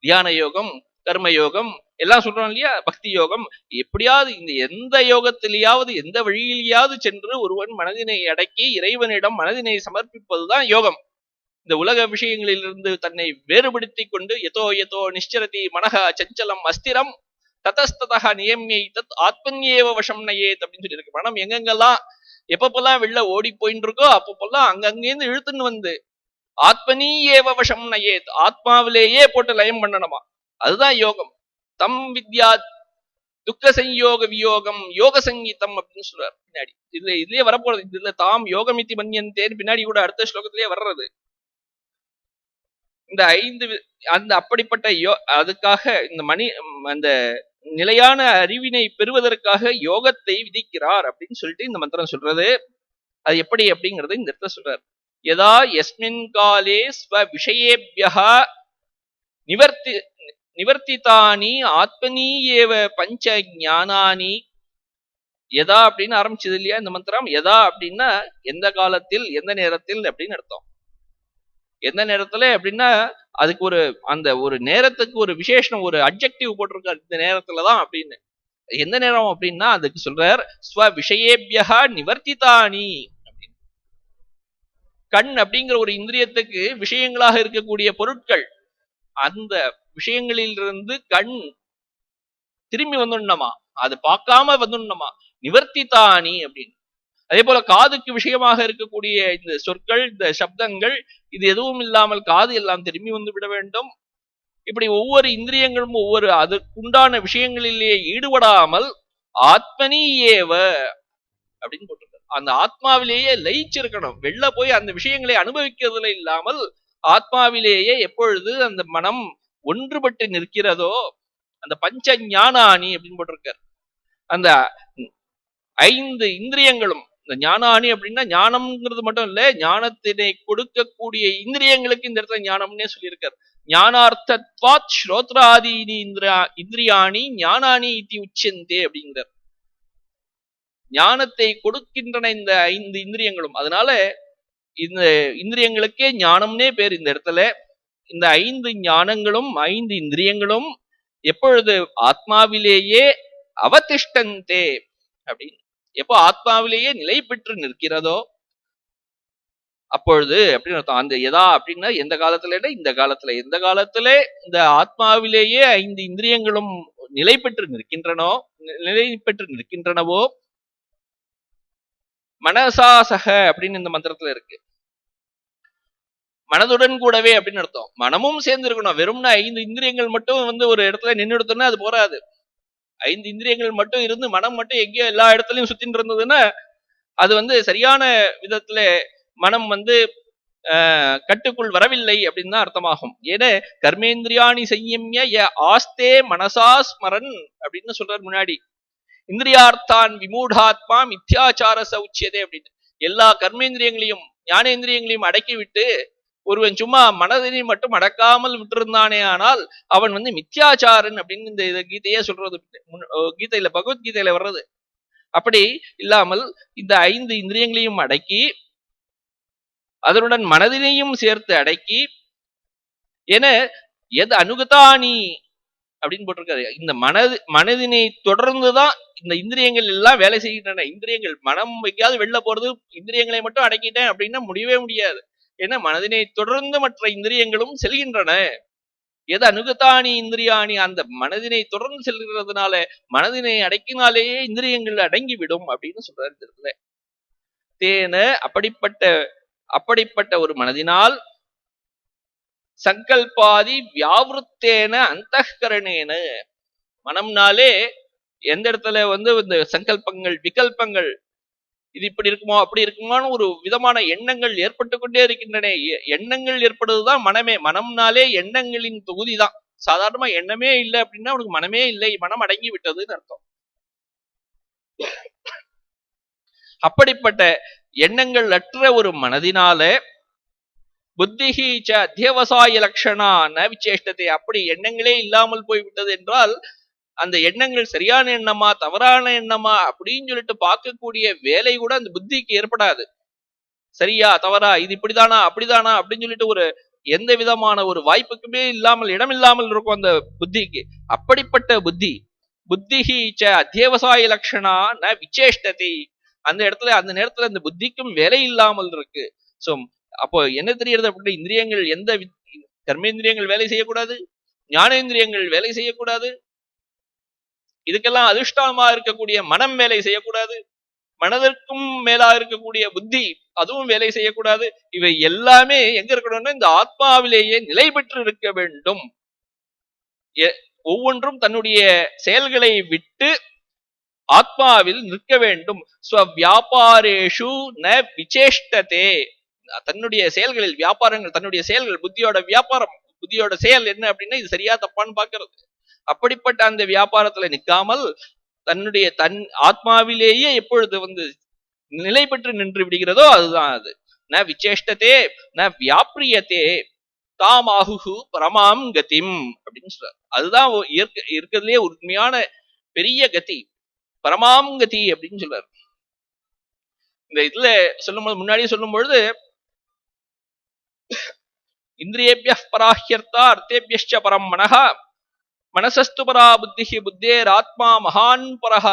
தியான யோகம், கர்ம யோகம் எல்லாம் சொல்றோம் இல்லையா, பக்தி யோகம். எப்படியாவது இந்த எந்த யோகத்திலேயாவது எந்த வழியிலேயாவது சென்று ஒருவன் மனதினை அடக்கி இறைவனிடம் மனதினை சமர்ப்பிப்பதுதான் யோகம். இந்த உலக விஷயங்களிலிருந்து தன்னை வேறுபடுத்தி கொண்டு எதோ எதோ நிஷ்சரதி மனக சஞ்சலம் அஸ்திரம் ததஸ்ததா நியமியை தத் ஆத்மன்யேவ வசம் நயேத் அப்படின்னு சொல்லியிருக்கு. மனம் எங்கெங்கெல்லாம் எப்பப்பெல்லாம் வெளில ஓடி போயின்னு இருக்கோ அப்பப்பெல்லாம் அங்கங்கேருந்து இழுத்துன்னு ஆத்மனி ஏவ வசம் நயேத், ஆத்மாவிலேயே போட்டு லயம் பண்ணணுமா, அதுதான் யோகம். தம் வித்யா துக்க சஞ்யோக வியோகம் யோக சங்கீதம் அப்படின்னு சொல்றாரு பின்னாடி. இதுலயே வரப்போறது. இதுல தாம் யோகமித்தி மன்யந்தேன்னு பின்னாடி கூட அடுத்த ஸ்லோகத்திலேயே வர்றது. இந்த 5 அந்த அப்படிப்பட்ட அதுக்காக இந்த அந்த நிலையான அறிவினை பெறுவதற்காக யோகத்தை விதிக்கிறார் அப்படின்னு சொல்லிட்டு இந்த மந்திரம் சொல்றது. அது எப்படி அப்படிங்கறது இந்த இடத்துல சொல்றார். யதா யஸ்மின் காலே ஸ்வ விஷயேபியஹ நிவர்த்திதானி ஆத்மனி ஏவ பஞ்ச ஞானானி. யதா அப்படின்னு ஆரம்பிச்சது இல்லையா இந்த மந்திரம்? யதா அப்படின்னா எந்த காலத்தில், எந்த நேரத்தில் அப்படின்னு அர்த்தம். எந்த நேரத்துல அப்படின்னா அதுக்கு ஒரு அந்த ஒரு நேரத்துக்கு ஒரு விசேஷம், ஒரு அட்ஜெக்டிவ் போட்டிருக்காரு, இந்த நேரத்துலதான் அப்படின்னு. எந்த நேரம் அப்படின்னா அதுக்கு சொல்றார் ஸ்வ விஷயேபியா நிவர்த்திதானி. கண் அப்படிங்கிற ஒரு இந்திரியத்துக்கு விஷயங்களாக இருக்கக்கூடிய பொருட்கள், அந்த விஷயங்களிலிருந்து கண் திரும்பி வந்துடணுமா, அது பார்க்காம வந்துடணுமா, நிவர்த்திதானி அப்படின்னு. அதே போல காதுக்கு விஷயமாக இருக்கக்கூடிய இந்த சொற்கள், இந்த சப்தங்கள், இது எதுவும் இல்லாமல் காது எல்லாம் திரும்பி வந்து விட வேண்டும். இப்படி ஒவ்வொரு இந்திரியங்களும் ஒவ்வொரு அதுக்குண்டான விஷயங்களிலேயே ஈடுபடாமல் ஆத்மனி ஏவ அப்படின்னு போட்டிருக்காரு. அந்த ஆத்மாவிலேயே லயிச்சிருக்கணும். வெளில போய் அந்த விஷயங்களை அனுபவிக்கிறதுல இல்லாமல் ஆத்மாவிலேயே எப்பொழுது அந்த மனம் ஒன்றுபட்டு நிற்கிறதோ, அந்த பஞ்ச ஞானானி அப்படின்னு போட்டிருக்காரு. அந்த 5 இந்திரியங்களும், இந்த ஞானானி அப்படின்னா ஞானம்ங்கிறது மட்டும் இல்ல, ஞானத்தினை கொடுக்கக்கூடிய இந்திரியங்களுக்கு இந்த இடத்துல ஞானம்னே சொல்லியிருக்காரு. ஞானார்த்தத்வாத் ஸ்ரோத்ராதீனி இந்திரியாணி ஞானானி இத்தி உச்சந்தே அப்படிங்கிறார். ஞானத்தை கொடுக்கின்றன இந்த 5 இந்திரியங்களும். அதனால இந்த இந்திரியங்களுக்கே ஞானம்னே பேர் இந்த இடத்துல. இந்த 5 ஞானங்களும் 5 இந்திரியங்களும் எப்பொழுது ஆத்மாவிலேயே அவதிஷ்டந்தே அப்படின்னு, எப்போ ஆத்மாவிலேயே நிலை பெற்று நிற்கிறதோ அப்பொழுது அப்படின்னு அர்த்தம். அந்த எதா அப்படின்னா எந்த காலத்துல, இந்த காலத்துல, எந்த காலத்துல இந்த ஆத்மாவிலேயே 5 இந்திரியங்களும் நிலை பெற்று நிற்கின்றனவோ மனசாசக அப்படின்னு இந்த மந்திரத்துல இருக்கு. மனதுடன் கூடவே அப்படின்னு அர்த்தம். மனமும் சேர்ந்து இருக்கணும். வெறும்னா 5 இந்திரியங்கள் மட்டும் ஒரு இடத்துல நின்று எடுத்தோம்னா அது போறாது. 5 இந்திரியங்கள் மட்டும் இருந்து மனம் மட்டும் எங்கேயோ எல்லா இடத்துலயும் சுத்தின்னு இருந்ததுன்னா அது சரியான விதத்துல மனம் கட்டுக்குள் வரவில்லை அப்படின்னு தான் அர்த்தமாகும். ஏன்னா கர்மேந்திரியாணி சையம்ய ஆஸ்தே மனசா ஸ்மரன் அப்படின்னு சொல்றாரு முன்னாடி. இந்திரியார்த்தான் விமூடாத்மா மித்யாச்சார சௌச்சியதே அப்படின்னு. எல்லா கர்மேந்திரியங்களையும் ஞானேந்திரியங்களையும் அடக்கி விட்டு ஒருவன் சும்மா மனதினை மட்டும் அடக்காமல் விட்டிருந்தானே ஆனால் அவன் மித்யாச்சாரன் அப்படின்னு இந்த கீதையே சொல்றது. கீதையில, பகவத்கீதையில வர்றது. அப்படி இல்லாமல் இந்த 5 இந்திரியங்களையும் அடக்கி அதனுடன் மனதினையும் சேர்த்து அடக்கி, என எது அனுகதானி அப்படின்னு போட்டிருக்காரு. இந்த மனதினை தொடர்ந்துதான் இந்த இந்திரியங்கள் எல்லாம் வேலை செய்கின்றன. இந்திரியங்கள் மனம் வைக்காது வெளில போறது, இந்திரியங்களை மட்டும் அடக்கிட்டேன் அப்படின்னா முடியவே முடியாது. ஏன்னா மனதினை தொடர்ந்து மற்ற இந்திரியங்களும் செல்கின்றன. எது அனுகதானி இந்திரியாணி, அந்த மனதினை தொடர்ந்து செல்கிறதுனால மனதினை அடக்கினாலேயே இந்திரியங்கள் அடங்கிவிடும் அப்படின்னு சொல்றாரு. தேன அப்படிப்பட்ட ஒரு மனதினால் சங்கல்பாதி வியாவிருத்தேன அந்தகரணேன, மனம்னாலே எந்த இடத்துல இந்த சங்கல்பங்கள், விகல்பங்கள், இது இப்படி இருக்குமோ அப்படி இருக்குமான்னு ஒரு விதமான எண்ணங்கள் ஏற்பட்டு கொண்டே இருக்கின்றன. எண்ணங்கள் ஏற்படுவதுதான் மனமே. மனம்னாலே எண்ணங்களின் தொகுதி தான். சாதாரணமா எண்ணமே இல்லை அப்படின்னா உனக்கு மனமே இல்லை, மனம் அடங்கி விட்டதுன்னு அர்த்தம். அப்படிப்பட்ட எண்ணங்கள் அற்ற ஒரு மனதினால புத்திஹி ச அத்தியவசாய லட்சணா ந விசேஷ்டத்தை, அப்படி எண்ணங்களே இல்லாமல் போய்விட்டது என்றால் அந்த எண்ணங்கள் சரியான எண்ணமா தவறான எண்ணமா அப்படின்னு சொல்லிட்டு பார்க்கக்கூடிய வேலை கூட அந்த புத்திக்கு ஏற்படாது. சரியா தவறா, இது இப்படிதானா அப்படிதானா அப்படின்னு சொல்லிட்டு ஒரு எந்த விதமான ஒரு வாய்ப்புக்குமே இல்லாமல், இடமில்லாமல் இருக்கும் அந்த புத்திக்கு. அப்படிப்பட்ட புத்திஹி ச அத்தியவசாய லட்சணா ந விசேஷ்டத்தை, அந்த இடத்துல அந்த நேரத்துல அந்த புத்திக்கும் வேலை இல்லாமல் இருக்கு. சோ அப்போ என்ன தெரியுது அப்படின்னா, இந்திரியங்கள், எந்த கர்மேந்திரியங்கள் வேலை செய்யக்கூடாது, ஞானேந்திரியங்கள் வேலை செய்யக்கூடாது, இதுக்கெல்லாம் அதிஷ்டானமா இருக்கக்கூடிய மனம் வேலை செய்யக்கூடாது, மனதிற்கும் மேலா இருக்கக்கூடிய புத்தி அதுவும் வேலை செய்யக்கூடாது. இவை எல்லாமே எங்க இருக்கணும்னா இந்த ஆத்மாவிலேயே நிலை பெற்று இருக்க வேண்டும். ஒவ்வொன்றும் தன்னுடைய செயல்களை விட்டு ஆத்மாவில் நிற்க வேண்டும். ஸ்வவியாபாரேஷு ந விசேஷ்டதே, தன்னுடைய செயல்களில் வியாபாரங்கள், தன்னுடைய செயல்கள், புத்தியோட வியாபாரம், புத்தியோட செயல் என்ன அப்படின்னா இது சரியா தப்பான்னு பாக்குறது. அப்படிப்பட்ட அந்த வியாபாரத்துல நிற்காமல் தன்னுடைய ஆத்மாவிலேயே எப்பொழுது நிலை பெற்று நின்று விடுகிறதோ அதுதான் அது. ந விசேஷ்டத்தே ந வியாபிரியத்தே தாமாகு பரமாம் கதிம் அப்படின்னு சொல்றார். அதுதான் இருக்கிறதுலே உண்மையான பெரிய கதி, பரமாம் கதி அப்படின்னு சொல்றாரு. இந்த இதுல சொல்லும்போது முன்னாடியே சொல்லும் பொழுது இந்திரியேபிய பராஹ்யர்த்தா அர்த்தேபியஷ்ச பரம் மனஹ மனசஸ்து பரா புத்தி புத்தேர் ஆத்மா மகான் பரஹ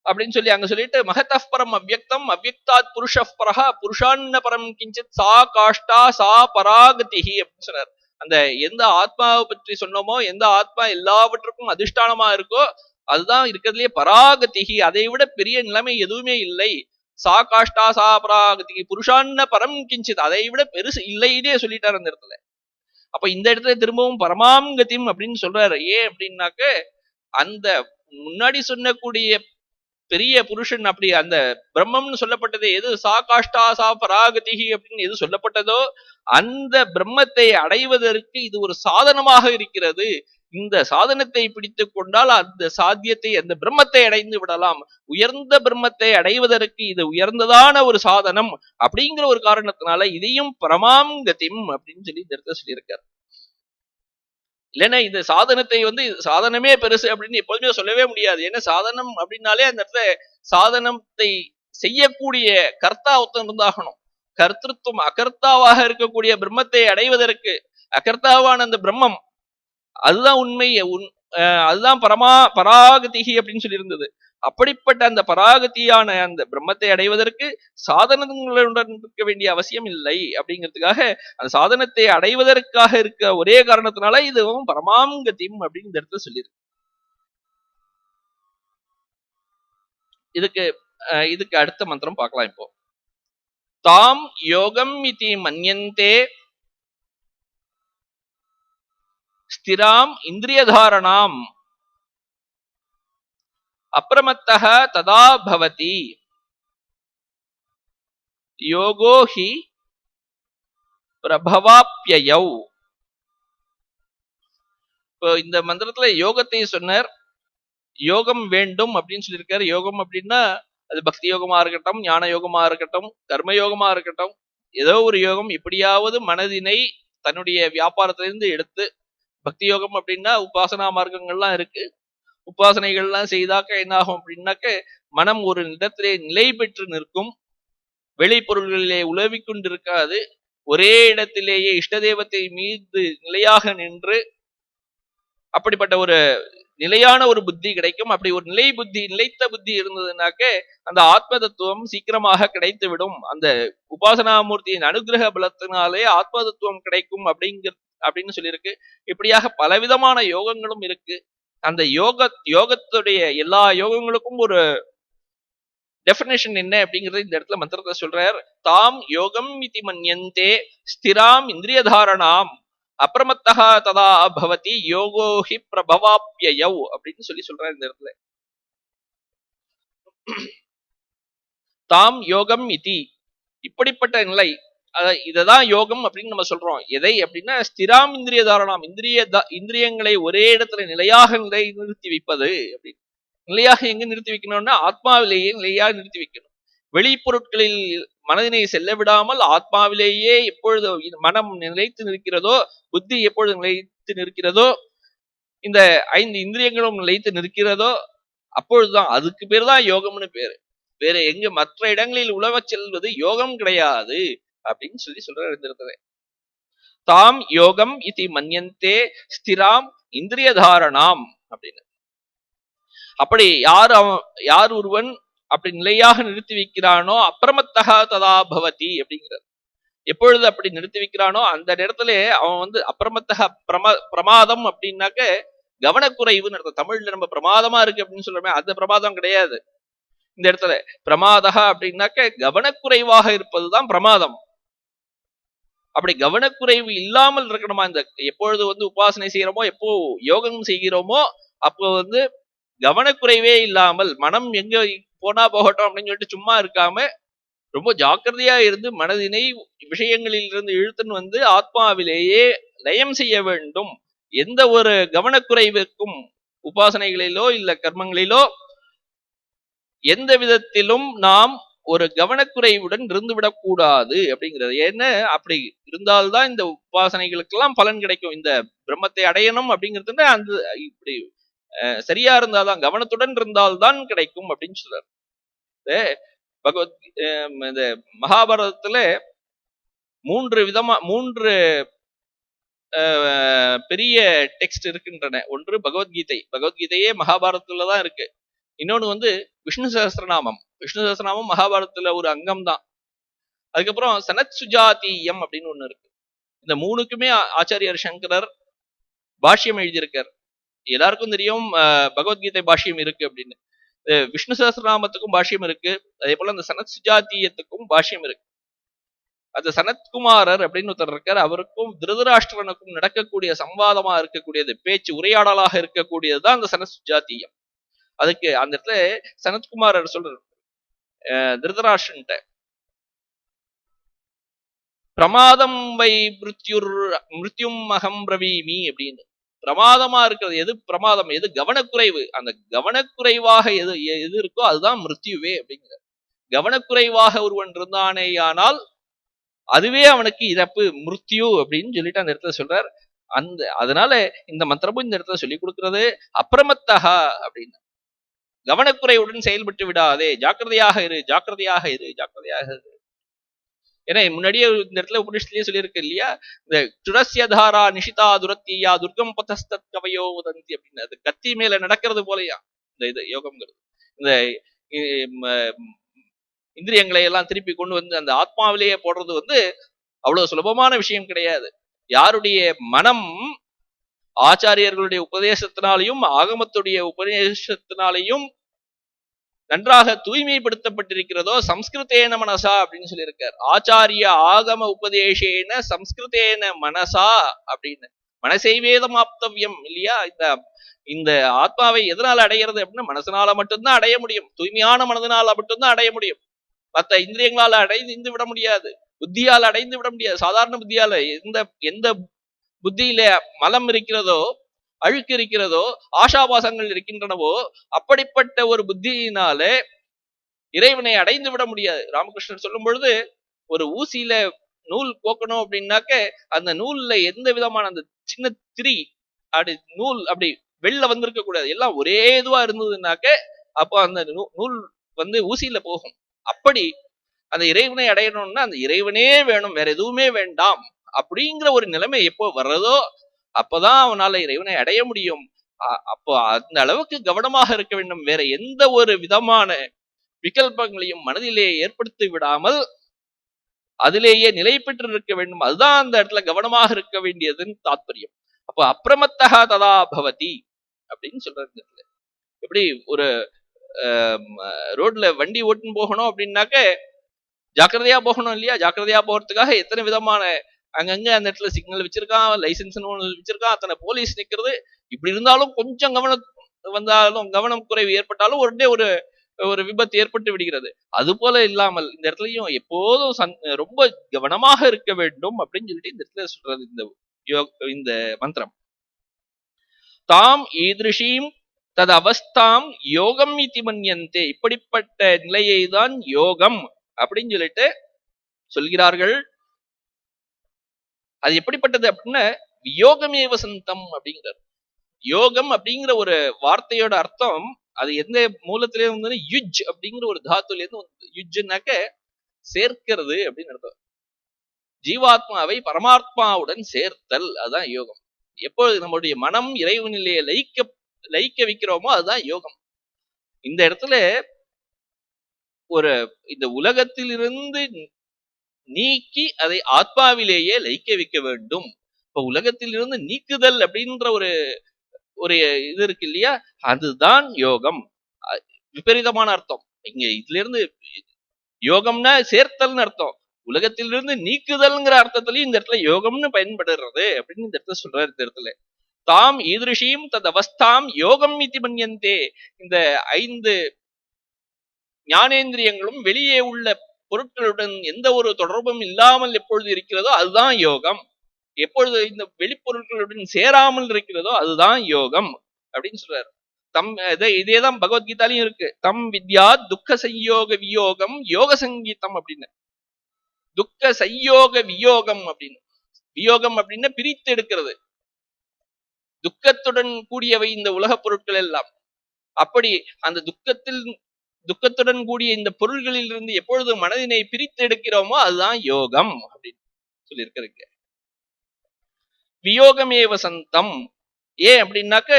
அப்படின்னு சொல்லி அங்க சொல்லிட்டு மகத்தப் பரம் அவ்யக்தம் அவ்யக்தாத் புருஷப் பரஹ புருஷான்ன பரம் கிஞ்சித் சா காஷ்டா சா பராகதிஹி அப்படின்னு சொன்னார். அந்த எந்த ஆத்மாவை பற்றி சொன்னோமோ, எந்த ஆத்மா எல்லாவற்றுக்கும் அதிஷ்டானமா இருக்கோ அதுதான் இருக்கிறதுலே பராகதிஹி, அதை விட பெரிய நிலைமை எதுவுமே இல்லை. சா காஷ்டா சா பராகதிஹி புருஷான்ன பரம் கிஞ்சித், அதை விட பெருசு இல்லைன்னே சொல்லிட்டார் அந்த இடத்துல. அப்ப இந்த இடத்துல திரும்பவும் பரமாம் கதிம் அப்படின்னு சொல்றாரு. ஏன் அப்படின்னாக்க அந்த முன்னாடி சொன்னக்கூடிய பெரிய புருஷன் அப்படி அந்த பிரம்மம்னு சொல்லப்பட்டது எது சா காஷ்டா சா பராகதிஹி அப்படின்னு எது சொல்லப்பட்டதோ அந்த பிரம்மத்தை அடைவதற்கு இது ஒரு சாதனமாக இருக்கிறது. இந்த சாதனத்தை பிடித்துக் கொண்டால் அந்த சாத்தியத்தை, அந்த பிரம்மத்தை அடைந்து விடலாம். உயர்ந்த பிரம்மத்தை அடைவதற்கு இது உயர்ந்ததான ஒரு சாதனம் அப்படிங்கிற ஒரு காரணத்தினால இதையும் பரமாம் கதிம் அப்படின்னு சொல்லி இந்த இடத்துல சொல்லியிருக்காரு. இல்லைன்னா இந்த சாதனத்தை சாதனமே பெருசு அப்படின்னு எப்போதுமே சொல்லவே முடியாது. ஏன்னா சாதனம் அப்படின்னாலே அந்த இடத்துல சாதனத்தை செய்யக்கூடிய கர்த்தா ஒருத்தன் இருந்தாகணும். கர்த்திருவம் அகர்த்தாவாக இருக்கக்கூடிய பிரம்மத்தை அடைவதற்கு அகர்த்தாவான அந்த பிரம்மம் அதுதான் உண்மை, அதுதான் பராகதிகி அப்படின்னு சொல்லி இருந்தது. அப்படிப்பட்ட அந்த பராகதியான அந்த பிரம்மத்தை அடைவதற்கு சாதனங்களுடன் இருக்க வேண்டிய அவசியம் இல்லை. அப்படிங்கிறதுக்காக அந்த சாதனத்தை அடைவதற்காக இருக்க ஒரே காரணத்தினால இதுவும் பரமாங்கதிம் அப்படின்னு இந்த இடத்துல சொல்லியிருக்கு. இதுக்கு அடுத்த மந்திரம் பார்க்கலாம். இப்போ தாம் யோகம் இதி மன்யந்தே ஸ்திராம் இந்திரியதாரணாம் அப்ரமத்தஹ ததா பவதி யோகோ ஹி பிரபவாப்யயௌ. இப்போ இந்த மந்திரத்துல யோகத்தை சொன்னார். யோகம் வேண்டும் அப்படின்னு சொல்லியிருக்காரு. யோகம் அப்படின்னா அது பக்தி யோகமா இருக்கட்டும், ஞான யோகமா இருக்கட்டும், கர்ம யோகமா இருக்கட்டும், ஏதோ ஒரு யோகம் எப்படியாவது மனதினை தன்னுடைய வியாபாரத்திலிருந்து எடுத்து, பக்தி யோகம் அப்படின்னா உபாசனா மார்க்கங்கள்லாம் இருக்கு. உபாசனைகள்லாம் செய்தாக்க என்ன ஆகும் அப்படின்னாக்க மனம் ஒரு இடத்திலே நிலை பெற்று நிற்கும், வெளிப்பொருள்களிலே உலவி கொண்டிருக்காது, ஒரே இடத்திலேயே இஷ்ட தெய்வத்தை மீது நிலையாக நின்று அப்படிப்பட்ட ஒரு நிலையான ஒரு புத்தி கிடைக்கும். அப்படி ஒரு நிலைத்த புத்தி இருந்ததுனாக்க அந்த ஆத்ம தத்துவம் சீக்கிரமாக கிடைத்து விடும். அந்த உபாசனாமூர்த்தியின் அனுகிரக பலத்தினாலே ஆத்ம தத்துவம் கிடைக்கும் அப்படின்னு சொல்லியிருக்கு. இப்படியாக பலவிதமான யோகங்களும் இருக்கு. அந்த யோகத்துடைய எல்லா யோகங்களுக்கும் ஒரு டெஃபினேஷன் என்ன அப்படிங்கறது இந்த இடத்துல மந்திரத்தை சொல்றார். தாம் யோகம் இதி மன்யந்தே ஸ்திராம் இந்திரியதாரணாம் அப்ரமத்தஹ ததா பவதி யோகோ ஹி பிரபவாப்யயௌ அப்படின்னு சொல்றாரு இந்த இடத்துல. தாம் யோகம் இதி, இப்படிப்பட்ட நிலை, இததான் யோகம் அப்படின்னு நம்ம சொல்றோம். எதை அப்படின்னா ஸ்திராம் இந்திரிய தாரணாம், இந்திரியங்களை ஒரே இடத்துல நிலையாக நிறுத்தி வைப்பது. அப்படின்னு நிலையாக எங்க நிறுத்தி வைக்கணும்னா ஆத்மாவிலேயே நிலையாக நிறுத்தி வைக்கணும். வெளிப்பொருட்களில் மனதினை செல்ல விடாமல் ஆத்மாவிலேயே எப்பொழுது மனம் நிலைத்து நிற்கிறதோ, புத்தி எப்பொழுது நிலைத்து நிற்கிறதோ, இந்த 5 இந்திரியங்களும் நிலைத்து நிற்கிறதோ அப்பொழுதுதான் அதுக்கு பேர் தான் யோகம்னு பேரு. வேற எங்க மற்ற இடங்களில் உலவச் செல்வது யோகம் கிடையாது அப்படின்னு சொல்றாரு. தாம் யோகம் இதி மன்யந்தே ஸ்திராம் இந்திரியதாரணாம் அப்படின்னு. அப்படி யார் ஒருவன் அப்படி நிலையாக நிறுத்தி வைக்கிறானோ அப்ரமத்தஹ ததா பவதி அப்படிங்கிறார். எப்பொழுது அப்படி நிறுத்தி வைக்கிறானோ அந்த இடத்துல அவன் அப்ரமத்தஹ பிரமாதம் அப்படின்னாக்க கவனக்குறைவுன்னு அர்த்தம். தமிழ்ல நம்ம பிரமாதமா இருக்கு அப்படின்னு சொல்றோமே, அந்த பிரமாதம் கிடையாது. இந்த இடத்துல பிரமாதா அப்படின்னாக்க கவனக்குறைவாக இருப்பதுதான் பிரமாதம். அப்படி கவனக்குறைவு இல்லாமல் இருக்கணுமா. இந்த எப்பொழுது உபாசனை செய்யறோமோ, எப்போ யோகம் செய்கிறோமோ அப்போ கவனக்குறைவே இல்லாமல் மனம் எங்க போனா போகட்டும் அப்படின்னு சொல்லிட்டு சும்மா இருக்காம ரொம்ப ஜாக்கிரதையா இருந்து மனதினை விஷயங்களில் இருந்து இழுத்துன்னு ஆத்மாவிலேயே லயம் செய்ய வேண்டும். எந்த ஒரு கவனக்குறைவுக்கும் உபாசனைகளிலோ இல்ல கர்மங்களிலோ எந்த விதத்திலும் நாம் ஒரு கவனக்குறைவுடன் இருந்துவிடக் கூடாது அப்படிங்கிறது. ஏன்னா அப்படி இருந்தால்தான் இந்த உபாசனைகளுக்கெல்லாம் பலன் கிடைக்கும். இந்த பிரம்மத்தை அடையணும் அப்படிங்கிறது அந்த இப்படி சரியா இருந்தால்தான், கவனத்துடன் இருந்தால்தான் கிடைக்கும் அப்படின்னு சொல்றாரு. பகவத் இந்த மகாபாரதத்துல மூன்று பெரிய டெக்ஸ்ட் இருக்கின்றன. ஒன்று பகவத்கீதை. பகவத்கீதையே மகாபாரதத்துலதான் இருக்கு. இன்னொன்னு விஷ்ணு சஹஸ்ரநாமம். விஷ்ணு சஹஸ்ரநாமம் மகாபாரதத்துல ஒரு அங்கம் தான். அதுக்கப்புறம் சனத் சுஜாதீயம் அப்படின்னு ஒண்ணு இருக்கு. இந்த மூணுக்குமே ஆச்சாரியர் சங்கரர் பாஷ்யம் எழுதியிருக்கார். எல்லாருக்கும் தெரியும் பகவத்கீதை பாஷ்யம் இருக்கு அப்படின்னு. விஷ்ணு சஹஸ்ரநாமத்துக்கும் பாஷ்யம் இருக்கு. அதே போல அந்த சனத் சுஜாதீயத்துக்கும் பாஷ்யம் இருக்கு. அந்த சனத்குமாரர் அப்படின்னு ஒருத்தர் இருக்கார். அவருக்கும் திருதராஷ்டிரனுக்கும் நடக்கக்கூடிய சம்வாதமா இருக்கக்கூடியது, பேச்சு உரையாடலாக இருக்கக்கூடியதுதான் அந்த சனத் சுஜாதீயம். அதுக்கு அந்த இடத்துல சனத்குமாரர் சொல்றார் திருதராஷ்டிரன்ட்ட, பிரமாதம் வை மிருத்யும் அகம் பிரவீமி அப்படின்னு. பிரமாதமா இருக்கிறது எது? பிரமாதம் எது? கவனக்குறைவு. அந்த கவனக்குறைவாக எது இருக்கோ அதுதான் மிருத்யுவே அப்படிங்கிற. கவனக்குறைவாக ஒருவன் இருந்தானேயானால் அதுவே அவனுக்கு இறப்பு, மிருத்யு அப்படின்னு சொல்லிட்டு அந்த இடத்துல சொல்றார். அதனால இந்த மந்திரமும் இந்த இடத்துல சொல்லி கொடுக்கிறது அப்பிரமத்தகா அப்படின்னு. கவனக்குறைவுடன் செயல்பட்டு விடாதே, ஜாக்கிரதையாக இரு, ஜாக்கிரதையாக இரு, ஜாக்கிரதையாக இரு. ஏன்னா முன்னாடியே இந்த இடத்துல உபநிஷத்துலயே சொல்லியிருக்கு இல்லையா, இந்த சுரஸ்யதாரா நிஷிதா துரத்தியா துர்கம் பதஸ்தத் கவையோ உதந்தி அப்படின்னு. அது கத்தி மேல நடக்கிறது போலையா இந்த இது யோகம்ங்கிறது. இந்த இந்திரியங்களை எல்லாம் திருப்பி கொண்டு அந்த ஆத்மாவிலேயே போடுறது அவ்வளவு சுலபமான விஷயம் கிடையாது. யாருடைய மனம் ஆச்சாரியர்களுடைய உபதேசத்தினாலையும் ஆகமத்துடைய உபதேசத்தினாலையும் நன்றாக தூய்மைப்படுத்தப்பட்டிருக்கிறதோ சம்ஸ்கிருதேன மனசா அப்படின்னு சொல்லியிருக்கார். ஆச்சாரிய ஆகம உபதேசேன சம்ஸ்கிருதேன மனசா அப்படின்னு. மனசைவேதமாப்தவ்யம் இல்லையா? இந்த ஆத்மாவை எதனால அடைகிறது அப்படின்னா மனசனால மட்டும்தான் அடைய முடியும். தூய்மையான மனதனால மட்டும்தான் அடைய முடியும். மற்ற இந்திரியங்களால அடைந்து விட முடியாது, புத்தியால் அடைந்து விட முடியாது. சாதாரண புத்தியால எந்த புத்தியில மலம் இருக்கிறதோ, அழுக்கு இருக்கிறதோ, ஆசாபாசங்கள் இருக்கின்றனவோ, அப்படிப்பட்ட ஒரு புத்தியினாலே இறைவனை அடைந்து விட முடியாது. ராமகிருஷ்ணன் சொல்லும் பொழுது, ஒரு ஊசியில நூல் கோக்கணும் அப்படின்னாக்க அந்த நூல்ல எந்த விதமான அந்த சின்ன திரி அப்படி நூல் அப்படி வெளில வந்திருக்க கூடாது. எல்லாம் ஒரே இதுவா இருந்ததுனாக்க அப்போ அந்த நூல் ஊசியில போகும். அப்படி அந்த இறைவனை அடையணும்னா அந்த இறைவனே வேணும், வேற எதுவுமே வேண்டாம் அப்படிங்கிற ஒரு நிலைமை எப்போ வர்றதோ அப்பதான் அவனால இறைவனை அடைய முடியும். அப்போ அந்த அளவுக்கு கவனமாக இருக்க வேண்டும். வேற எந்த ஒரு விதமான விகல்பங்களையும் மனதிலே ஏற்படுத்தி விடாமல் அதிலேயே நிலை பெற்று இருக்க வேண்டும். அதுதான் அந்த இடத்துல கவனமாக இருக்க வேண்டியதுன்னு தாத்பரியம். அப்போ அப்பிரமத்தகா ததா பவதி அப்படின்னு சொல்றது. எப்படி ஒரு ரோட்ல வண்டி ஓட்டுன்னு போகணும் அப்படின்னாக்க ஜாக்கிரதையா போகணும் இல்லையா? ஜாக்கிரதையா போறதுக்காக எத்தனை விதமான அங்கங்க அந்த இடத்துல சிக்னல் வச்சிருக்கான், லைசன்ஸ் வச்சிருக்கான், அத்தனை போலீஸ் நிக்கிறது. இப்படி இருந்தாலும் கொஞ்சம் கவனம் குறைவு ஏற்பட்டாலும் உடனே ஒரு விபத்து ஏற்பட்டு விடுகிறது. அது போல இல்லாமல் இந்த இடத்துலயும் எப்போதும் ரொம்ப கவனமாக இருக்க வேண்டும் அப்படின்னு சொல்லிட்டு இந்த இடத்துல சொல்றது இந்த மந்திரம். தாம் ஈதிருஷீம் தது அவஸ்தாம் யோகம் இதி மன்யந்தே. இப்படிப்பட்ட நிலையை தான் யோகம் அப்படின்னு சொல்லிட்டு சொல்கிறார்கள். அது எப்படிப்பட்டது அப்படின்னா யோகமே வசந்தம் அப்படிங்கிறார். யோகம் அப்படிங்கிற ஒரு வார்த்தையோட அர்த்தம் அது எந்த மூலத்திலே வந்து யுஜ் அப்படிங்கிற ஒரு தாத்துல இருந்து யுஜ்னாக்க சேர்க்கிறது அப்படின்னு அர்த்தம். ஜீவாத்மாவை பரமாத்மாவுடன் சேர்த்தல், அதுதான் யோகம். எப்பொழுது நம்முடைய மனம் இறைவனிலே லயிக்க வைக்கிறோமோ அதுதான் யோகம். இந்த இடத்துல இந்த உலகத்திலிருந்து நீக்கி அதை ஆத்மாவிலேயே லயிக்க வைக்க வேண்டும். இப்ப உலகத்திலிருந்து நீக்குதல் அப்படின்ற ஒரு இது இருக்கு இல்லையா, அதுதான் யோகம். விபரீதமான அர்த்தம் இங்க. இதுல இருந்து யோகம்னா சேர்த்தல்னு அர்த்தம், உலகத்திலிருந்து நீக்குதல்ங்கிற அர்த்தத்திலையும் இந்த இடத்துல யோகம்னு பயன்படுறது அப்படின்னு இந்த இடத்துல சொல்றாரு. இந்த இடத்துல தாம் ஈதிருஷீம் தத் அவஸ்தாம் யோகம் இதி மன்யந்தே. இந்த 5 ஞானேந்திரியங்களும் வெளியே உள்ள பொருட்களுடன் எந்த ஒரு தொடர்பும் இல்லாமல் எப்பொழுது இருக்கிறதோ அதுதான் யோகம். எப்பொழுது இந்த வெளிப்பொருட்களுடன் சேராமல் இருக்கிறதோ அதுதான் யோகம் அப்படின்னு சொல்றாரு. இதேதான் பகவத்கீதாலையும் இருக்கு. தம் வித்யா துக்க சையோக வியோகம் யோக சங்கீதம் அப்படின்னு. துக்க சையோக வியோகம் அப்படின்னு, வியோகம் அப்படின்னா பிரித்து எடுக்கிறது. துக்கத்துடன் கூடியவை இந்த உலக பொருட்கள் எல்லாம். அப்படி அந்த துக்கத்துடன் கூடிய இந்த பொருள்களில் இருந்து எப்பொழுது மனதினை பிரித்து எடுக்கிறோமோ அதுதான் யோகம் அப்படின்னு சொல்லியிருக்கிறீங்க. வியோகமே வசந்தம். ஏன் அப்படின்னாக்க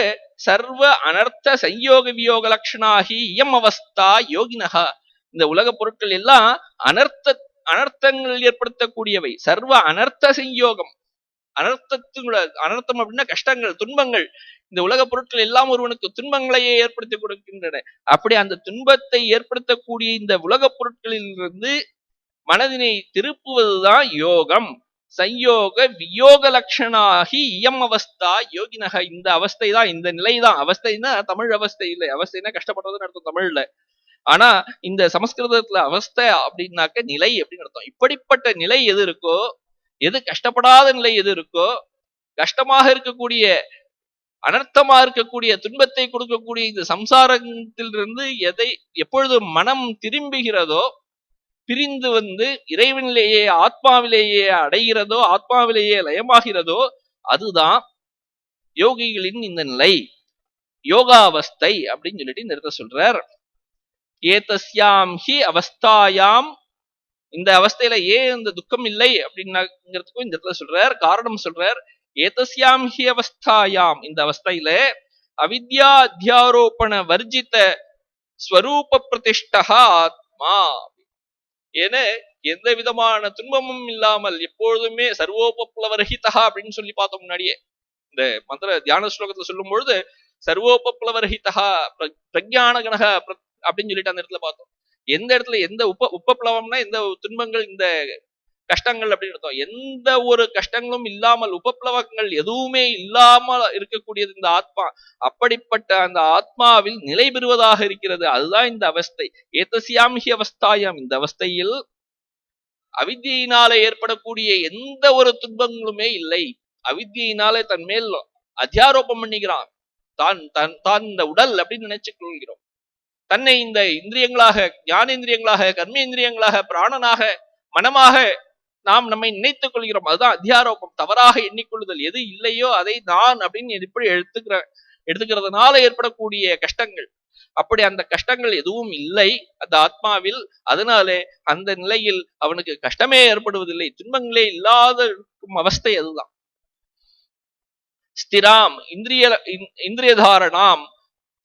சர்வ அனர்த்த சையோக வியோக லட்சணாகி இயம் அவஸ்தா யோகினகா. இந்த உலக பொருட்கள் எல்லாம் அனர்த்தங்கள் ஏற்படுத்தக்கூடியவை. சர்வ அனர்த்த சையோகம், அனர்த்தம் அப்படின்னா கஷ்டங்கள், துன்பங்கள். இந்த உலக பொருட்கள் எல்லாம் ஒருவனுக்கு துன்பங்களையே ஏற்படுத்தி கொடுக்கின்றன. அப்படி அந்த துன்பத்தை ஏற்படுத்தக்கூடிய இந்த உலக பொருட்களில் இருந்து மனதினை திருப்புவதுதான் யோகம். சையோக வியோக லட்சணாகி இயம் அவஸ்தா யோகினக. இந்த அவஸ்தை தான், இந்த நிலைதான். அவஸ்தைன்னா தமிழ் அவஸ்தை இல்லை, அவஸ்தைன்னா கஷ்டப்படுறதுன்னு அர்த்தம் தமிழ்ல. ஆனா இந்த சமஸ்கிருதத்துல அவஸ்தை அப்படின்னாக்க நிலை அப்படின்னு அர்த்தம். இப்படிப்பட்ட நிலை எது இருக்கோ, எது கஷ்டப்படாத நிலை எது இருக்கோ, கஷ்டமாக இருக்கக்கூடிய அனர்த்தமா இருக்கக்கூடிய துன்பத்தை கொடுக்கக்கூடிய இந்த சம்சாரத்திலிருந்து எப்பொழுது மனம் திரும்புகிறதோ, பிரிந்து வந்து இறைவனிலேயே ஆத்மாவிலேயே அடைகிறதோ, ஆத்மாவிலேயே லயமாகிறதோ, அதுதான் யோகிகளின் இந்த நிலை, யோகாவஸ்தை அப்படின்னு சொல்லிட்டு இந்த இடத்த சொல்றார். ஏதஸ்யாம் ஹி அவஸ்தாயாம். இந்த அவஸ்தையில ஏன் இந்த துக்கம் இல்லை அப்படிங்கிறதுக்கும் இந்த இடத்துல சொல்றார், காரணம் சொல்றார். ஏதஸ்யாம் ஹி அவஸ்தாயாம், இந்த அவஸ்தையில அவித்யா அத்தியாரோபண வர்ஜித ஸ்வரூப பிரதிஷ்டா ஆத்மா. ஏன்னா எந்த விதமான துன்பமும் இல்லாமல் எப்பொழுதுமே சர்வோபப்ளவரஹிதா அப்படின்னு சொல்லி பார்த்தோம் முன்னாடியே. இந்த மந்திர தியான ஸ்லோகத்துல சொல்லும் பொழுது சர்வோபப்ளவரஹிதா பிரஜானகணக அப்படின்னு சொல்லிட்டு அந்த இடத்துல பார்த்தோம். எந்த இடத்துல எந்த உபப்ளவம்னா எந்த துன்பங்கள், இந்த கஷ்டங்கள் அப்படின்னு அர்த்தம். எந்த ஒரு கஷ்டங்களும் இல்லாமல், உபப்ளவங்கள் எதுவுமே இல்லாமல் இருக்கக்கூடியது இந்த ஆத்மா. அப்படிப்பட்ட அந்த ஆத்மாவில் நிலை பெறுவதாக இருக்கிறது. அதுதான் இந்த அவஸ்தை. ஏதஸ்யாம்ஹி அவஸ்தாயாம். இந்த அவஸ்தையில் அவித்தியினாலே ஏற்படக்கூடிய எந்த ஒரு துன்பங்களுமே இல்லை. அவித்தியினாலே தன் மேல் அத்தியாரோபம் பண்ணிக்கிறான். தான் இந்த உடல் அப்படின்னு நினைச்சுக் கொள்கிறோம். தன்னை இந்த இந்திரியங்களாக, ஞானேந்திரியங்களாக, கர்மேந்திரியங்களாக, பிராணனாக, மனமாக நாம் நம்மை நினைத்துக் கொள்கிறோம். அதுதான் அத்தியாரோபம், தவறாக எண்ணிக்கொள்ளுதல். எது இல்லையோ அதை நான் அப்படின்னு எப்படி எடுத்துக்கிறதுனால ஏற்படக்கூடிய கஷ்டங்கள். அப்படி அந்த கஷ்டங்கள் எதுவும் இல்லை அந்த ஆத்மாவில். அதனாலே அந்த நிலையில் அவனுக்கு கஷ்டமே ஏற்படுவதில்லை, துன்பங்களே இல்லாத இருக்கும் அவஸ்தை அதுதான். ஸ்திராம் இந்திரியதாரணாம்,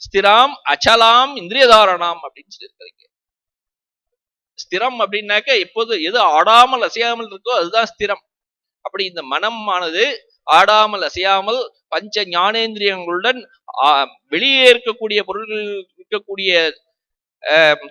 ஸ்திராம் அச்சலாம் இந்திரியதாரணாம் அப்படின்னு சொல்லியிருக்கிறீங்க. ஸ்திரம் அப்படின்னாக்க எப்போது எது ஆடாமல் அசையாமல் இருக்கோ அதுதான் ஸ்திரம். அப்படி இந்த மனம் ஆனது ஆடாமல் அசையாமல் பஞ்ச ஞானேந்திரியங்களுடன் வெளியே இருக்கக்கூடிய பொருள்கள் இருக்கக்கூடிய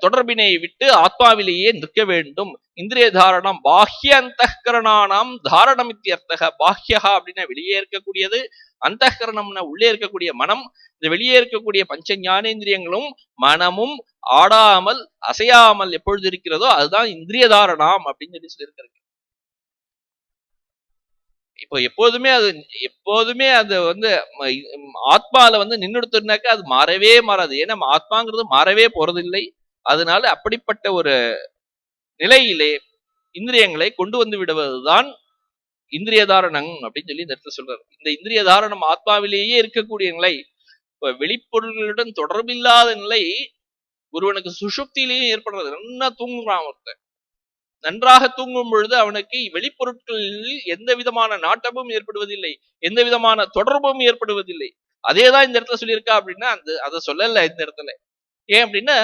தொடர்பினை விட்டு ஆத்மாவிலேயே நிற்க வேண்டும். இந்திரிய தாரணம் பாஹ்ய அந்தகரணானாம் தாரணம் இத்தியர்த்தக. பாஹ்யகா அப்படின்னா வெளியே இருக்கக்கூடியது, அந்தகரணம்னா உள்ளே இருக்கக்கூடிய மனம். இந்த வெளியே இருக்கக்கூடிய பஞ்ச ஞானேந்திரியங்களும் மனமும் ஆடாமல் அசையாமல் எப்பொழுது இருக்கிறதோ அதுதான் இந்திரிய தாரணம் அப்படின்னு சொல்லி சொல்லியிருக்காங்க. இப்போ எப்போதுமே அது வந்து ஆத்மால வந்து நின்றுடுத்துனாக்க அது மாறவே மாறாது. ஏன்னா ஆத்மாங்கிறது மாறவே போறதில்லை. அதனால அப்படிப்பட்ட ஒரு நிலையிலே இந்திரியங்களை கொண்டு வந்து விடுவதுதான் இந்திரிய தாரணம் அப்படின்னு சொல்லி இந்த இடத்துல சொல்றாரு. இந்த இந்திரிய தாரணம் ஆத்மாவிலேயே இருக்கக்கூடிய நிலை. இப்ப வெளிப்பொருள்களுடன் தொடர்பில்லாத நிலை ஒருவனுக்கு சுஷுப்தியிலேயே ஏற்படுறது. நல்லா தூங்குறான் ஒருத்தன். நன்றாக தூங்கும் பொழுது அவனுக்கு வெளிப்பொருட்களில் எந்த விதமான நாட்டமும் ஏற்படுவதில்லை, எந்த விதமான தொடர்பும் ஏற்படுவதில்லை. அதேதான் இந்த இடத்துல சொல்லியிருக்கா அப்படின்னா அதை சொல்லல இந்த இடத்துல. ஏன் அப்படின்னா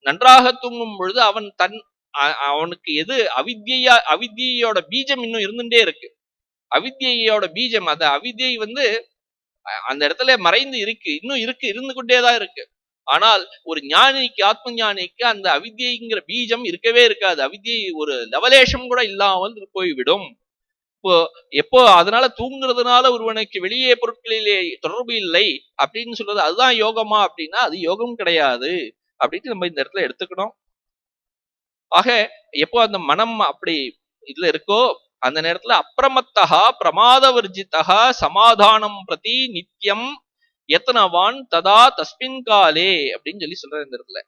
நன்றாக தூங்கும் பொழுது அவனுக்கு எது அவித்யோட பீஜம் இன்னும் இருந்துட்டே இருக்கு. அவித்யோட பீஜம், அந்த அவித்யை வந்து அந்த இடத்துல மறைந்து இன்னும் இருந்து கொண்டேதான் இருக்கு. ஆனால் ஒரு ஞானிக்கு, ஆத்ம ஞானிக்கு அந்த அவித்யைங்கிற பீஜம் இருக்கவே இருக்காது. அவித்யை ஒரு லவலேஷம் கூட இல்லாமல் போய்விடும். எப்போ அதனால தூங்குறதுனால ஒருவனுக்கு வெளியே பொருட்களிலே தொடர்பு இல்லை அப்படின்னு சொல்றது அதுதான் யோகமா அப்படின்னா அது யோகம் கிடையாது அப்படின்னு நம்ம இந்த இடத்துல எடுத்துக்கணும். ஆக எப்போ அந்த மனம் அப்படி இதுல இருக்கோ அந்த நேரத்துல அப்பிரமத்தகா பிரமாதவர்ஜிதா சமாதானம் பிரதி நித்தியம் எத்தனவான் ததா தஸ்மின் காலே அப்படின்னு சொல்லி சொல்ற இந்த இடத்துல.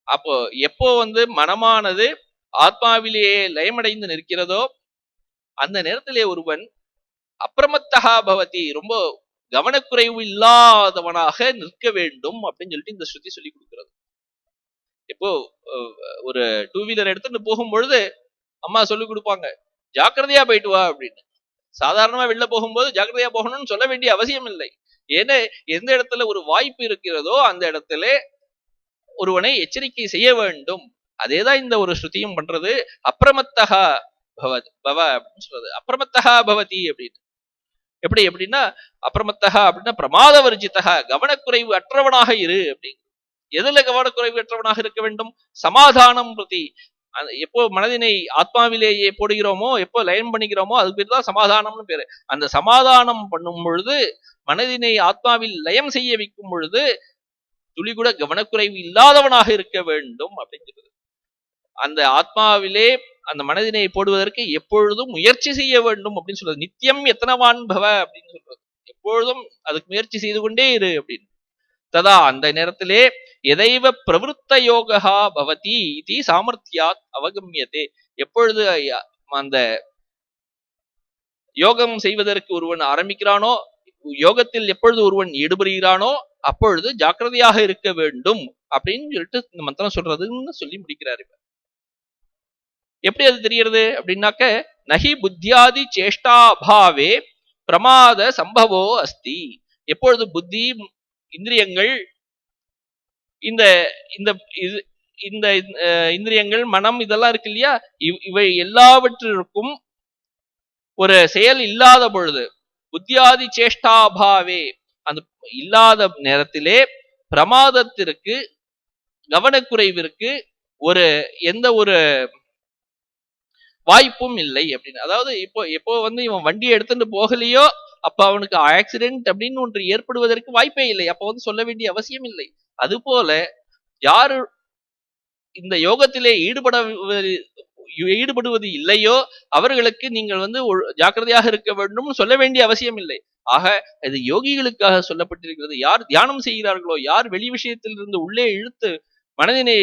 அப்போ எப்போ வந்து மனமானது ஆத்மாவிலேயே லயமடைந்து நிற்கிறதோ அந்த நேரத்திலே ஒருவன் அப்பிரமத்தகா பவதி, ரொம்ப கவனக்குறைவு இல்லாதவனாக நிற்க வேண்டும் அப்படின்னு சொல்லிட்டு இந்த ஸ்ருதி சொல்லி கொடுக்கிறது. இப்போ ஒரு டூ வீலர் எடுத்துட்டு போகும் பொழுது அம்மா சொல்லி கொடுப்பாங்க, ஜாக்கிரதையா போயிட்டு வா அப்படின்னு. சாதாரணமா வெளில போகும்போது ஜாக்கிரதையா போகணும்னு சொல்ல வேண்டிய அவசியம் இல்லை. ஏன்னா எந்த இடத்துல ஒரு வாய்ப்பு இருக்கிறதோ அந்த இடத்துல ஒருவனை எச்சரிக்கை செய்ய வேண்டும். அதேதான் இந்த ஒரு ஸ்ருதியும் பண்றது. அப்பிரமத்தகா பவ அப்படின்னு சொல்றது, அப்பிரமத்தகா பவதி அப்படின்னு. எப்படி எப்படின்னா அப்பிரமத்தகா அப்படின்னா பிரமாதவர்ஜிதா, கவனக்குறைவு அற்றவனாக இரு அப்படின்னு. எதுல கவனக்குறைவு அற்றவனாக இருக்க வேண்டும்? சமாதானம் பிரதி. எப்போ மனதினை ஆத்மாவிலேயே போடுகிறோமோ, எப்போ லயம் பண்ணிக்கிறோமோ அதுக்கு பேர் தான் சமாதானம்னு பேரு. அந்த சமாதானம் பண்ணும் பொழுது, மனதினை ஆத்மாவில் லயம் செய்ய வைக்கும் பொழுது துளி கூட கவனக்குறைவு இல்லாதவனாக இருக்க வேண்டும் அப்படிங்கிறது. அந்த ஆத்மாவிலே அந்த மனதினை போடுவதற்கு எப்பொழுதும் முயற்சி செய்ய வேண்டும் அப்படின்னு சொல்றது. நித்தியம் எத்தனவான் பவ அப்படின்னு சொல்றது, எப்பொழுதும் அதுக்கு முயற்சி செய்து கொண்டே இரு அப்படின்னு. ததா அந்த நேரத்திலே எதைவ பிரவருத்த யோகா பவதி இது சாமர்த்தியாத் அவகமியதே. எப்பொழுது அந்த யோகம் செய்வதற்கு ஒருவன் ஆரம்பிக்கிறானோ, யோகத்தில் எப்பொழுது ஒருவன் ஈடுபடுகிறானோ அப்பொழுது ஜாக்கிரதையாக இருக்க வேண்டும் அப்படின்னு சொல்லிட்டு இந்த மந்திரம் சொல்றதுன்னு சொல்லி முடிக்கிறாரு. எப்படி அது தெரிகிறது அப்படின்னாக்க, நகி புத்தியாதி சேஷ்டாபாவே பிரமாத சம்பவோ அஸ்தி. எப்பொழுது புத்தி, இந்திரியங்கள், இந்த இந்த இந்த இந்திரியங்கள், மனம் இதெல்லாம் இருக்கு இல்லையா, இவை எல்லாவற்றிற்கும் ஒரு செயல் இல்லாத பொழுது, புத்தியாதி சேஷ்டாபாவே, அந்த இல்லாத நேரத்திலே பிரமாதத்திற்கு, கவனக்குறைவிற்கு ஒரு எந்த ஒரு வாய்ப்பும் இல்லை அப்படின்னு. அதாவது இப்போ வந்து இவன் வண்டியை எடுத்துட்டு போகலையோ அப்ப அவனுக்கு ஆக்சிடென்ட் அப்படின்னு ஒன்று ஏற்படுவதற்கு வாய்ப்பே இல்லை. அப்ப வந்து சொல்ல வேண்டிய அவசியம் இல்லை. அது போல யாரு இந்த யோகத்திலே ஈடுபடுவது இல்லையோ அவர்களுக்கு நீங்கள் வந்து ஜாக்கிரதையாக இருக்க வேண்டும் சொல்ல வேண்டிய அவசியம் இல்லை. ஆக இது யோகிகளுக்காக சொல்லப்பட்டிருக்கிறது. யார் தியானம் செய்கிறார்களோ, யார் வெளி விஷயத்திலிருந்து உள்ளே இழுத்து மனதினை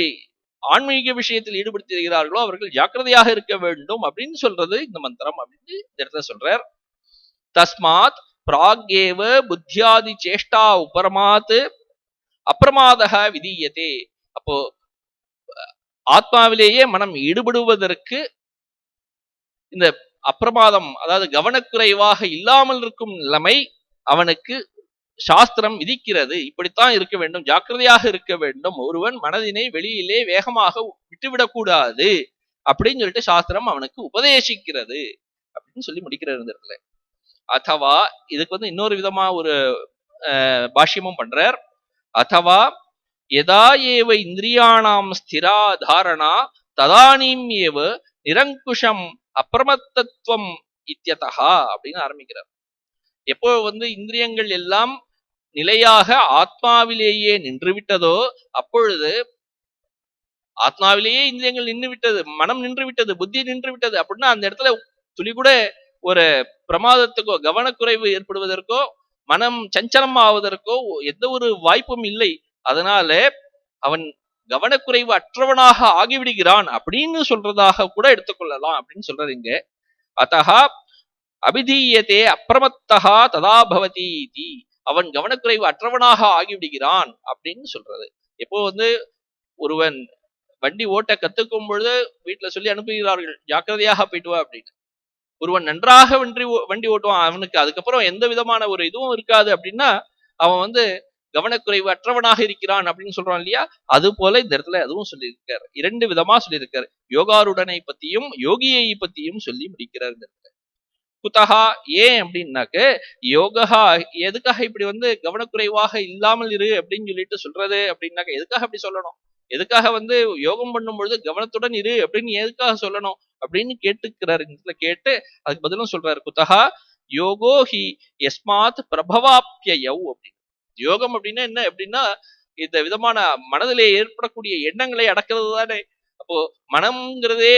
ஆன்மீக விஷயத்தில் ஈடுபடுத்துகிறார்களோ அவர்கள் ஜாக்கிரதையாக இருக்க வேண்டும் அப்படின்னு சொல்றது இந்த மந்திரம் அப்படின்னு இந்த இடத்துல சொல்றார். தஸ்மாத் பிராகேவ புத்தியாதி சேஷ்டா உபரமாத் அப்பிரமாதக விதீயதே. அப்போ ஆத்மாவிலேயே மனம் ஈடுபடுவதற்கு இந்த அப்பிரமாதம், அதாவது கவனக்குறைவாக இல்லாமல் இருக்கும் நிலைமை அவனுக்கு சாஸ்திரம் விதிக்கிறது. இப்படித்தான் இருக்க வேண்டும், ஜாக்கிரதையாக இருக்க வேண்டும், ஒருவன் மனதினை வெளியிலே வேகமாக விட்டுவிடக்கூடாது அப்படின்னு சொல்லிட்டு சாஸ்திரம் அவனுக்கு உபதேசிக்கிறது அப்படின்னு சொல்லி முடிக்கிறார் இந்த இடத்துல. அதவா இதுக்கு வந்து இன்னொரு விதமா ஒரு பாஷ்யமும் பண்றார். அதவா யதா ஏவ இந்திரியாணாம் ஸ்திரா தாரணா ததானீம் ஏவ நிரங்குஷம் அப்பிரமத்தத்துவம் இத்யதஹா அப்படின்னு ஆரம்பிக்கிறார். எப்போ வந்து இந்திரியங்கள் எல்லாம் நிலையாக ஆத்மாவிலேயே நின்று விட்டதோ அப்பொழுது, ஆத்மாவிலேயே இந்திரியங்கள் நின்று விட்டது, மனம் நின்று விட்டது, புத்தி நின்று விட்டது அப்படின்னா அந்த இடத்துல துளி கூட ஒரு பிரமாதத்துக்கோ கவனக்குறைவு ஏற்படுவதற்கோ மனம் சஞ்சலம் ஆவதற்கோ எந்த ஒரு வாய்ப்பும் இல்லை. அதனால அவன் கவனக்குறைவு அற்றவனாக ஆகிவிடுகிறான் அப்படின்னு சொல்றதாக கூட எடுத்துக்கொள்ளலாம் அப்படின்னு சொல்றது இங்க. அத்தஹா அபிதீயத்தே அப்பிரமத்தஹா ததா பவதி, அவன் கவனக்குறைவு அற்றவனாக ஆகிவிடுகிறான் அப்படின்னு சொல்றது. எப்போ வந்து ஒருவன் வண்டி ஓட்ட கத்துக்கும் பொழுது வீட்டுல சொல்லி அனுப்புகிறார்கள், ஜாக்கிரதையாக போயிட்டு வா அப்படின்னு. ஒருவன் நன்றாக வண்டி ஓட்டுவான், அவனுக்கு அதுக்கப்புறம் எந்த விதமான ஒரு இதுவும் இருக்காது அப்படின்னா அவன் வந்து கவனக்குறைவு அற்றவனாக இருக்கிறான் அப்படின்னு சொல்றான் இல்லையா. அது போல இந்த இடத்துல அதுவும் சொல்லியிருக்காரு. இரண்டு விதமா சொல்லியிருக்காரு. யோகாருடனை பத்தியும் யோகியை பத்தியும் சொல்லி முடிக்கிறார் இந்த இடத்துல. குதஹா ஏன் அப்படின்னாக்க, யோகா எதுக்காக இப்படி வந்து கவனக்குறைவாக இல்லாமல் இரு அப்படின்னு சொல்லிட்டு சொல்றது அப்படின்னாக்க, எதுக்காக அப்படி சொல்லணும், எதுக்காக வந்து யோகம் பண்ணும் பொழுது கவனத்துடன் இரு அப்படின்னு எதுக்காக சொல்லணும் அப்படின்னு கேட்டுக்கிறாரு. இந்த கேட்டு அதுக்கு பதிலும் சொல்றாரு. குதஹா யோகோஹி யஸ்மாத் பிரபவாப்யயௌ அப்படின்னு. யோகம் அப்படின்னா என்ன அப்படின்னா இந்த விதமான மனதிலே ஏற்படக்கூடிய எண்ணங்களை அடக்கிறது தானே. அப்போ மனம்ங்கிறதே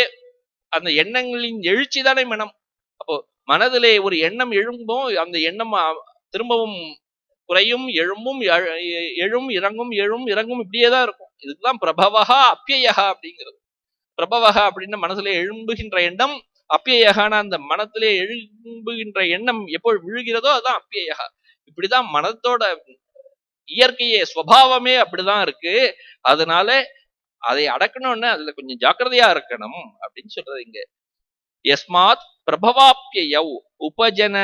அந்த எண்ணங்களின் எழுச்சி தானே மனம். அப்போ மனதிலே ஒரு எண்ணம் எழும்பும், அந்த எண்ணம் திரும்பவும் குறையும், எழும்பும், எழும் இறங்கும், எழும் இறங்கும், இப்படியேதான் இருக்கும். இதுதான் பிரபவஹா அப்பியயஹா அப்படிங்கிறது. பிரபவஹா அப்படின்னா மனதிலே எழும்புகின்ற எண்ணம், அப்பியயகான அந்த மனத்திலே எழும்புகின்ற எண்ணம் எப்போ விழுகிறதோ அதுதான் அப்பியயகா. இப்படிதான் மனத்தோட இயற்கையே, சுவாவமே அப்படிதான் இருக்கு. அதனால அதை அடக்கணும்னு அதுல கொஞ்சம் ஜாக்கிரதையா இருக்கணும் அப்படின்னு சொல்றது இங்க. யஸ்மாத் பிரபவாப்பியவ் உபஜன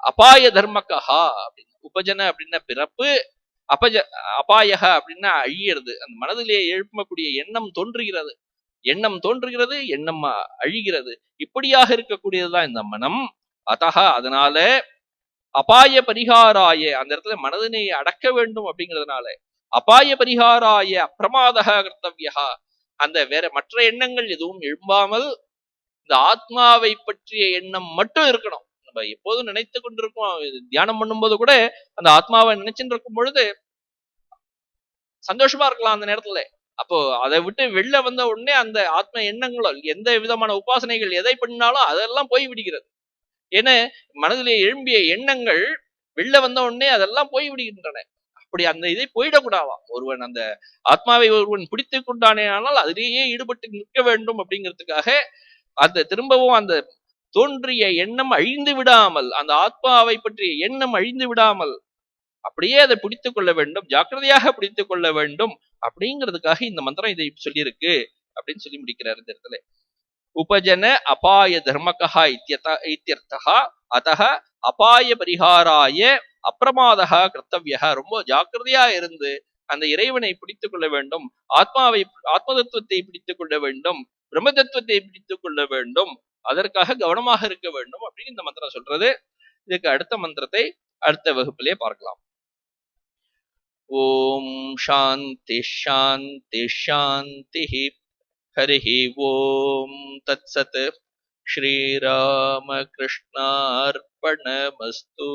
அபாய தர்மகா அப்படின்னு. உபஜன அப்படின்னா பிறப்பு, அபாயக அப்படின்னா அழியிறது. அந்த மனதிலே எழுப்பக்கூடிய எண்ணம் தோன்றுகிறது, எண்ணம் அழிகிறது. இப்படியாக இருக்கக்கூடியதுதான் இந்த மனம். அதனால அபாய பரிகாராய, அந்த இடத்துல மனதினை அடக்க வேண்டும் அப்படிங்கிறதுனால அபாய பரிகாராய அப்பிரமாதக கர்த்தவ்யா, அந்த வேற மற்ற எண்ணங்கள் எதுவும் எழும்பாமல் இந்த ஆத்மாவை பற்றிய எண்ணம் மட்டும் இருக்கணும். நம்ம எப்போதும் நினைத்து கொண்டிருக்கோம், தியானம் பண்ணும்போது கூட அந்த ஆத்மாவை நினைச்சுட்டு இருக்கும் பொழுது சந்தோஷமா இருக்கலாம் அந்த நேரத்துல. அப்போ அதை விட்டு வெளில வந்த உடனே அந்த ஆத்ம எண்ணங்களோ எந்த விதமான உபாசனைகள் எதை பண்ணாலும் அதெல்லாம் போய் விடுகிறது. ஏன்னா மனதிலே எழும்பிய எண்ணங்கள் வெளில வந்த உடனே அதெல்லாம் போய் விடுகின்றன. அப்படி அந்த இதை போயிடக்கூடாதாம். ஒருவன் அந்த ஆத்மாவை ஒருவன் பிடித்து கொண்டானே ஆனால் அதிலேயே ஈடுபட்டு நிற்க வேண்டும் அப்படிங்கிறதுக்காக அந்த திரும்பவும் அந்த தோன்றிய எண்ணம் அழிந்து விடாமல், அந்த ஆத்மாவை பற்றிய எண்ணம் அழிந்து விடாமல் அப்படியே அதை பிடித்துக் கொள்ள வேண்டும், ஜாக்கிரதையாக பிடித்துக் கொள்ள வேண்டும் அப்படிங்கிறதுக்காக இந்த மந்திரம் இதை சொல்லியிருக்கு அப்படின்னு சொல்லி முடிக்கிறார் இந்த இடத்துல. உபஜன அபாய தர்மகா இத்தியர்த்தா அதஹ அபாய பரிகாராய அப்பிரமாதகா கர்த்தவ்யா. ரொம்ப ஜாக்கிரதையா இருந்து அந்த இறைவனை பிடித்துக் கொள்ள வேண்டும், ஆத்ம தத்துவத்தை பிடித்துக் கொள்ள வேண்டும், பிரம்ம தத்துவத்தை பிடித்துக் கொள்ள வேண்டும், அதற்காக கவனமாக இருக்க வேண்டும் அப்படின்னு இந்த மந்திரம் சொல்றது. இதுக்கு அடுத்த மந்திரத்தை அடுத்த வகுப்பிலே பார்க்கலாம். ஓம் சாந்தி ஷாந்தி ஷாந்தி. ஹரிஹி ஓம் தத்சத். ஸ்ரீராமகிருஷ்ணார்ப்பணமஸ்து.